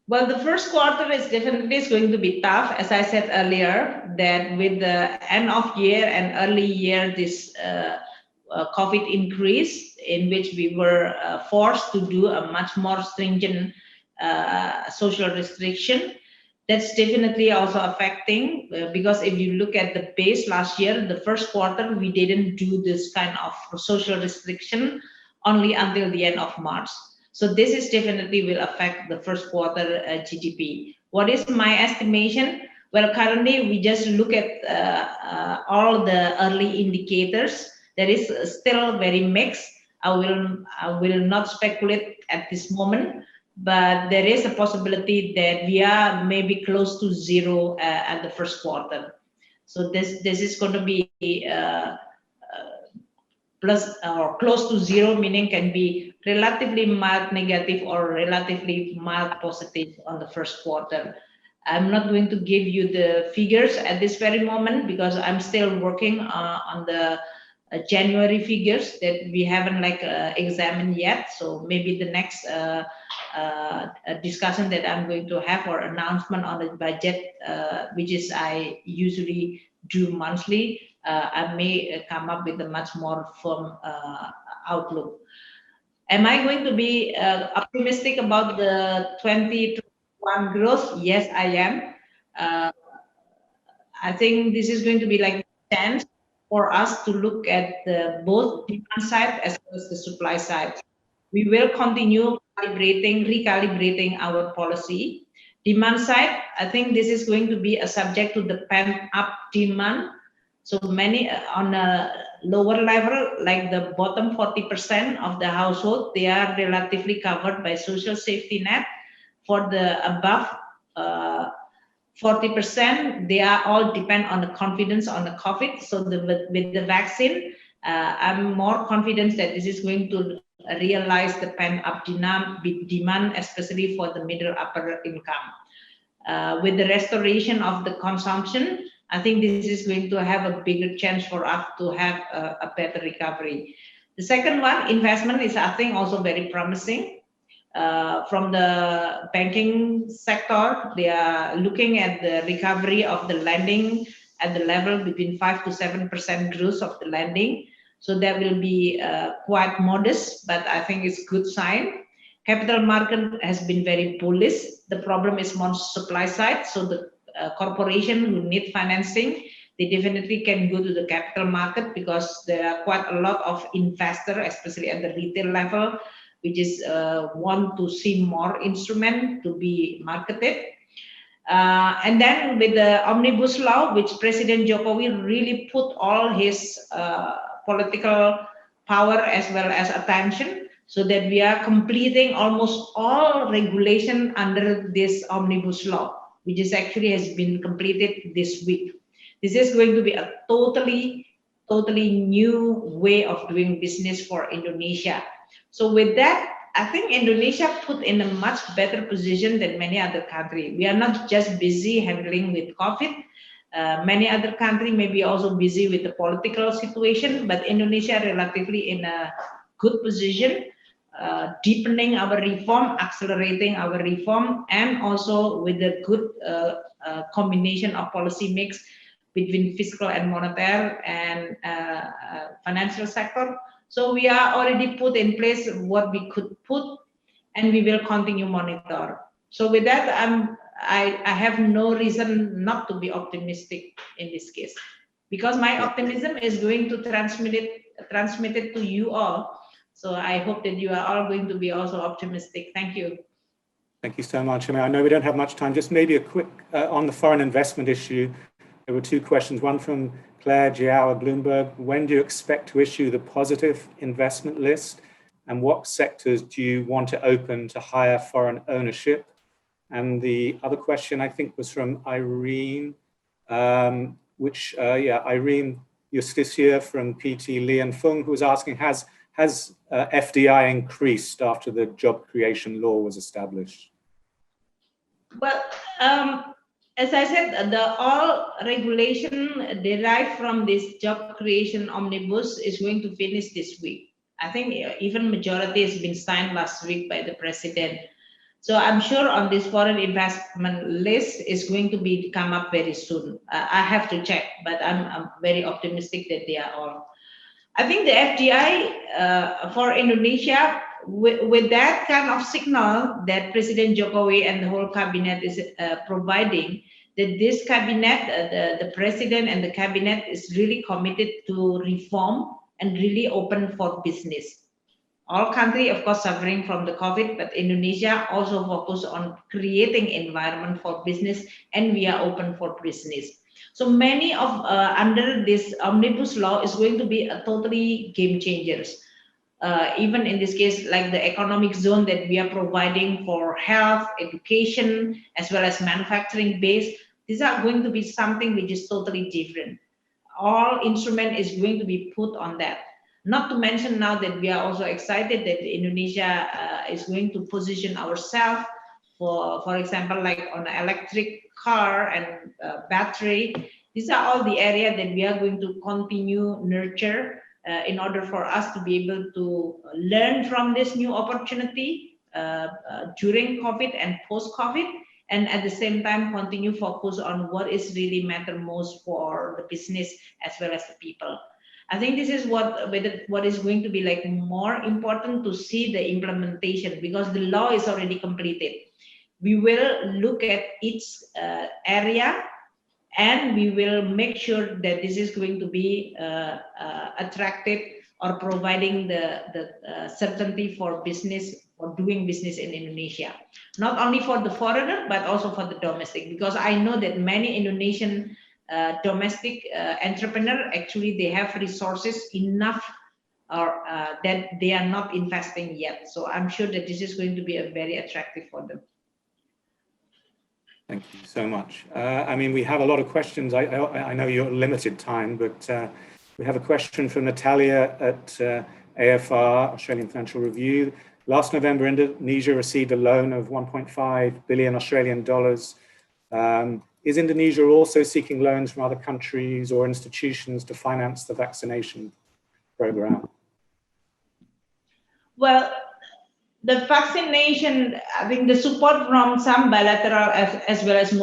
S2: Well, the first quarter is definitely going to be tough. As I said earlier, that with the end of year and early year, this COVID increase, in which we were forced to do a much more stringent social restriction, that's definitely also affecting, because if you look at the base last year, the first quarter, we didn't do this kind of social restriction only until the end of March. So this is definitely will affect the first quarter GDP. What is my estimation? Well, currently we just look at all the early indicators. That is still very mixed. I will not speculate at this moment, but there is a possibility that we are maybe close to zero at the first quarter. So this is going to be plus or close to zero, meaning can be relatively mild negative or relatively mild positive on the first quarter. I'm not going to give you the figures at this very moment because I'm still working on the January figures that we haven't examined yet. So maybe the next discussion that I'm going to have or announcement on the budget, which is I usually do monthly, I may come up with a much more firm outlook. Am I going to be optimistic about the 2021 growth? Yes, I am. I think this is going to be like a chance for us to look at both demand side as well as the supply side. We will continue recalibrating our policy. Demand side, I think this is going to be a subject to the pent-up demand. So many on a lower level, like the bottom 40% of the household, they are relatively covered by social safety net. For the above 40%, they are all depend on the confidence on the COVID. So with the vaccine, I'm more confident that this is going to realize the pent-up demand, especially for the middle upper income. With the restoration of the consumption, I think this is going to have a bigger chance for us to have a better recovery. The second one, investment is, I think, also very promising. From the banking sector, they are looking at the recovery of the lending at the level between 5 to 7% growth of the lending. So that will be quite modest, but I think it's good sign. Capital market has been very bullish. The problem is more supply side. So the corporation who need financing, they definitely can go to the capital market because there are quite a lot of investors, especially at the retail level, which is want to see more instrument to be marketed. And then with the omnibus law, which President Jokowi really put all his political power as well as attention, so that we are completing almost all regulation under this omnibus law, which is actually has been completed this week. This is going to be a totally new way of doing business for Indonesia. So with that, I think Indonesia put in a much better position than many other countries. We are not just busy handling with COVID. Many other countries may be also busy with the political situation, but Indonesia relatively in a good position, deepening our reform, accelerating our reform, and also with a good combination of policy mix between fiscal and monetary and financial sector. So we are already put in place what we could put, and we will continue monitor. So with that, I have no reason not to be optimistic in this case, because my optimism is going to transmit it to you all. So I hope that you are all going to be also optimistic. Thank you.
S1: Thank you so much. I know we don't have much time. Just maybe a quick on the foreign investment issue. There were two questions. One from Claire Jiao at Bloomberg. When do you expect to issue the positive investment list? And what sectors do you want to open to higher foreign ownership? And the other question, I think, was from Irene, Irene Justicia from PT Lian Fung, who was asking, has FDI increased after the job creation law was established?
S2: Well, as I said, the all regulation derived from this job creation omnibus is going to finish this week. I think even majority has been signed last week by the president. So I'm sure on this foreign investment list is going to be come up very soon. I have to check, but I'm very optimistic that they are all. I think the FDI for Indonesia, with that kind of signal that President Jokowi and the whole cabinet is providing, that this cabinet, the president and the cabinet is really committed to reform and really open for business. All countries, of course, suffering from the COVID, but Indonesia also focus on creating environment for business, and we are open for business. So many of under this omnibus law is going to be a totally game changers. Even in this case, like the economic zone that we are providing for health, education, as well as manufacturing base, these are going to be something which is totally different. All instrument is going to be put on that. Not to mention now that we are also excited that Indonesia is going to position ourselves for example, like on an electric car and battery. These are all the areas that we are going to continue nurture in order for us to be able to learn from this new opportunity during COVID and post-COVID, and at the same time continue focus on what is really matter most for the business as well as the people. I think this is what is going to be like more important to see the implementation, because the law is already completed. We will look at each area, and we will make sure that this is going to be attractive or providing the certainty for business or doing business in Indonesia, not only for the foreigner but also for the domestic, because I know that many Indonesian domestic entrepreneur actually they have resources enough or that they are not investing yet. So I'm sure that this is going to be a very attractive for them.
S1: Thank you so much. I mean, we have a lot of questions. I know you're limited time, but we have a question from Natalia at AFR, Australian Financial Review. Last November, Indonesia received a loan of 1.5 billion Australian dollars. Is Indonesia also seeking loans from other countries or institutions to finance the vaccination program?
S2: Well, the vaccination, I think the support from some bilateral as well as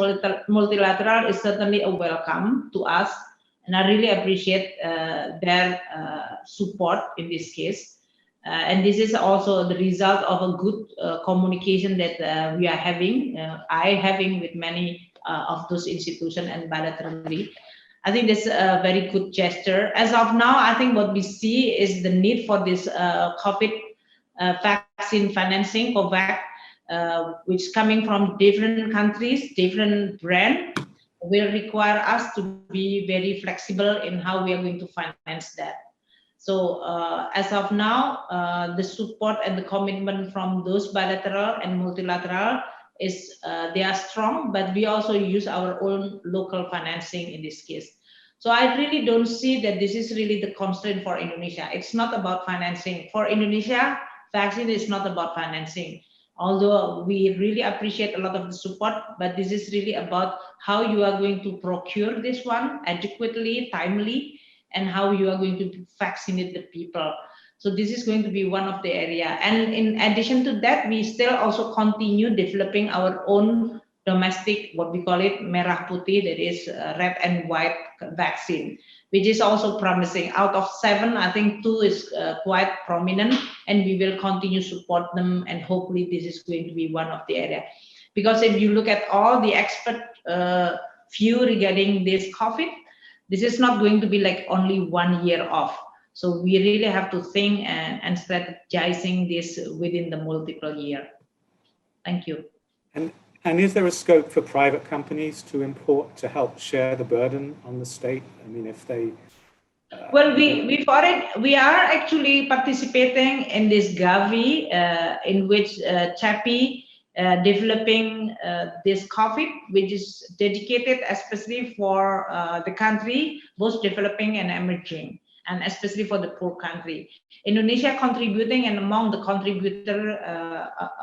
S2: multilateral is certainly a welcome to us. And I really appreciate their support in this case. And this is also the result of a good communication that we are having, having with many of those institutions and bilaterally. I think this is a very good gesture. As of now, I think what we see is the need for this COVID vaccine financing, COVAX, which is coming from different countries, different brands, will require us to be very flexible in how we are going to finance that. So as of now, the support and the commitment from those bilateral and multilateral is they are strong, but we also use our own local financing in this case. So I really don't see that this is really the constraint for Indonesia. It's not about financing. For Indonesia, vaccine is not about financing. Although we really appreciate a lot of the support, but this is really about how you are going to procure this one adequately, timely, and how you are going to vaccinate the people. So this is going to be one of the area. And in addition to that, we still also continue developing our own domestic, what we call it, merah putih, that is red and white vaccine, which is also promising. Out of 7, I think 2 is quite prominent, and we will continue support them, and hopefully this is going to be one of the area. Because if you look at all the expert view regarding this COVID, this is not going to be like only 1 year off. So we really have to think and strategizing this within the multiple year. Thank you.
S1: And is there a scope for private companies to import to help share the burden on the state? I mean, if they...
S2: Well, we are actually participating in this Gavi, in which CHAPI developing this COVID, which is dedicated especially for the country, both developing and emerging. and especially for the poor country. Indonesia contributing, and among the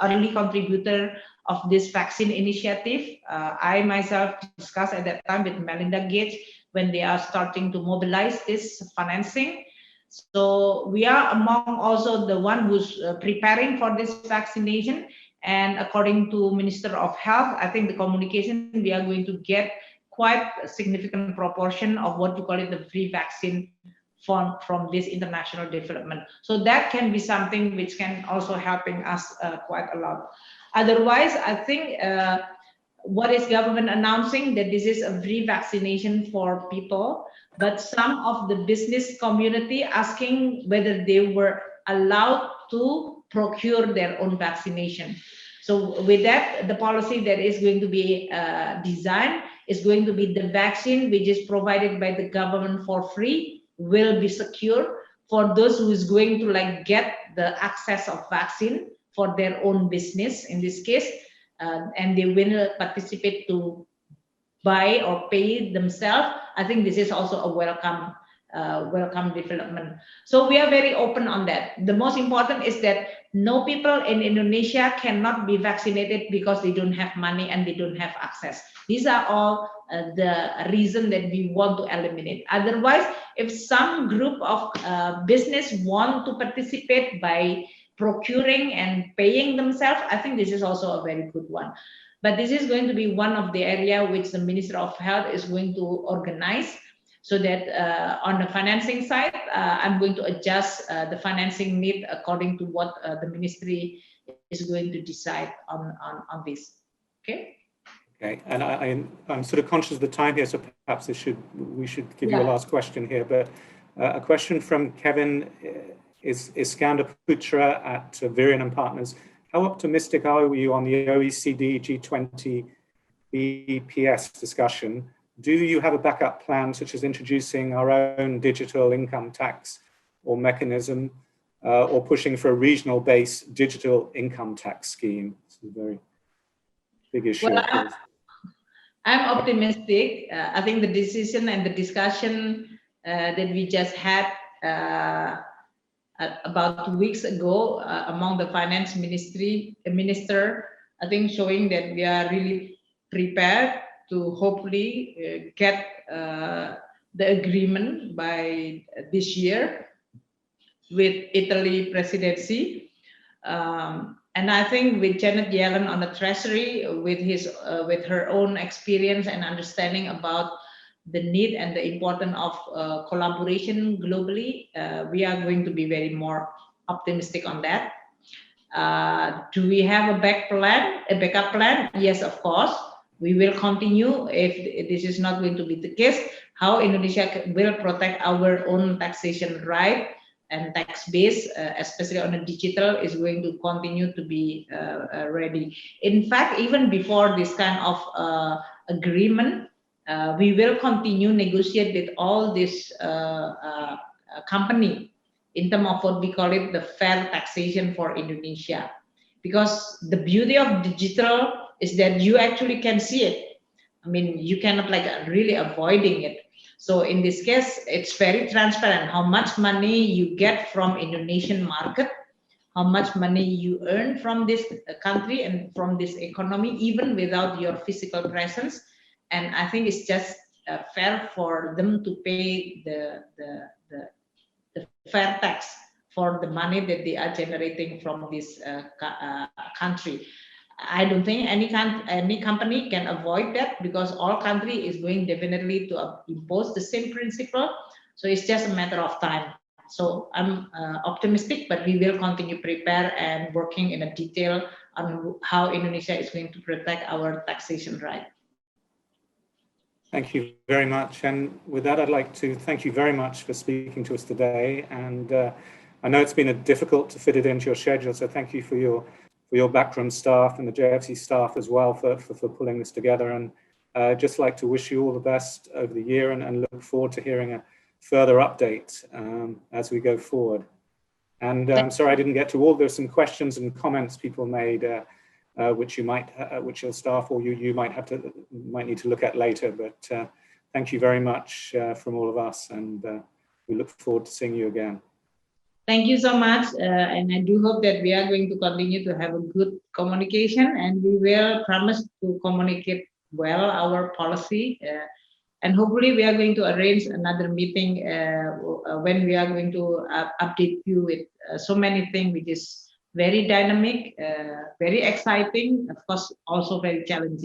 S2: early contributor of this vaccine initiative, I myself discussed at that time with Melinda Gates when they are starting to mobilize this financing. So we are among also the one who's preparing for this vaccination. And according to Minister of Health, I think the communication, we are going to get quite a significant proportion of what you call it the free vaccine from this international development. So that can be something which can also helping us quite a lot. Otherwise, I think what is government announcing that this is a free vaccination for people, but some of the business community asking whether they were allowed to procure their own vaccination. So with that, the policy that is going to be designed is going to be the vaccine which is provided by the government for free will be secure for those who is going to like get the access of vaccine for their own business in this case, and they will participate to buy or pay themselves. I think this is also a welcome development. So we are very open on that. The most important is that no people in Indonesia cannot be vaccinated because they don't have money and they don't have access. These are all the reason that we want to eliminate. Otherwise, if some group of business want to participate by procuring and paying themselves, I think this is also a very good one. But this is going to be one of the area which the Minister of Health is going to organize, so that on the financing side, I'm going to adjust the financing need according to what the ministry is going to decide on this. Okay.
S1: Okay, and I'm sort of conscious of the time here, so perhaps we should give you a last question here. But a question from Kevin is Iskander Putra at Virion and Partners. How optimistic are you on the OECD G20 BPS discussion? Do you have a backup plan, such as introducing our own digital income tax or mechanism, or pushing for a regional-based digital income tax scheme? It's a very big issue.
S2: Well, I'm optimistic. I think the decision and the discussion that we just had about 2 weeks ago among the finance minister, I think showing that we are really prepared to hopefully get the agreement by this year with Italy presidency. And I think with Janet Yellen on the Treasury, with her own experience and understanding about the need and the importance of collaboration globally, we are going to be very more optimistic on that. Do we have a backup plan? Yes, of course. We will continue if this is not going to be the case. How Indonesia will protect our own taxation right and tax base, especially on a digital, is going to continue to be ready. In fact, even before this kind of agreement, we will continue negotiate with all this company in terms of what we call it the fair taxation for Indonesia. Because the beauty of digital is that you actually can see it. I mean, you cannot like really avoiding it. So in this case, it's very transparent how much money you get from Indonesian market, how much money you earn from this country and from this economy, even without your physical presence. And I think it's just fair for them to pay the fair tax for the money that they are generating from this country. I don't think any company can avoid that, because all country is going definitely to impose the same principle. So it's just a matter of time. So I'm optimistic, but we will continue prepare and working in a detail on how Indonesia is going to protect our taxation right.
S1: Thank you very much. And with that, I'd like to thank you very much for speaking to us today. And I know it's been difficult to fit it into your schedule, so thank you for your backroom staff and the JFC staff as well for pulling this together. And I'd just like to wish you all the best over the year and look forward to hearing a further update as we go forward. And I'm sorry I didn't get to all. There's some questions and comments people made which your staff or you might need to look at later. But thank you very much from all of us, and We look forward to seeing you again.
S2: Thank you so much. And I do hope that we are going to continue to have a good communication, and we will promise to communicate well our policy. And hopefully we are going to arrange another meeting when we are going to update you with so many things, which is very dynamic, very exciting, of course, also very challenging.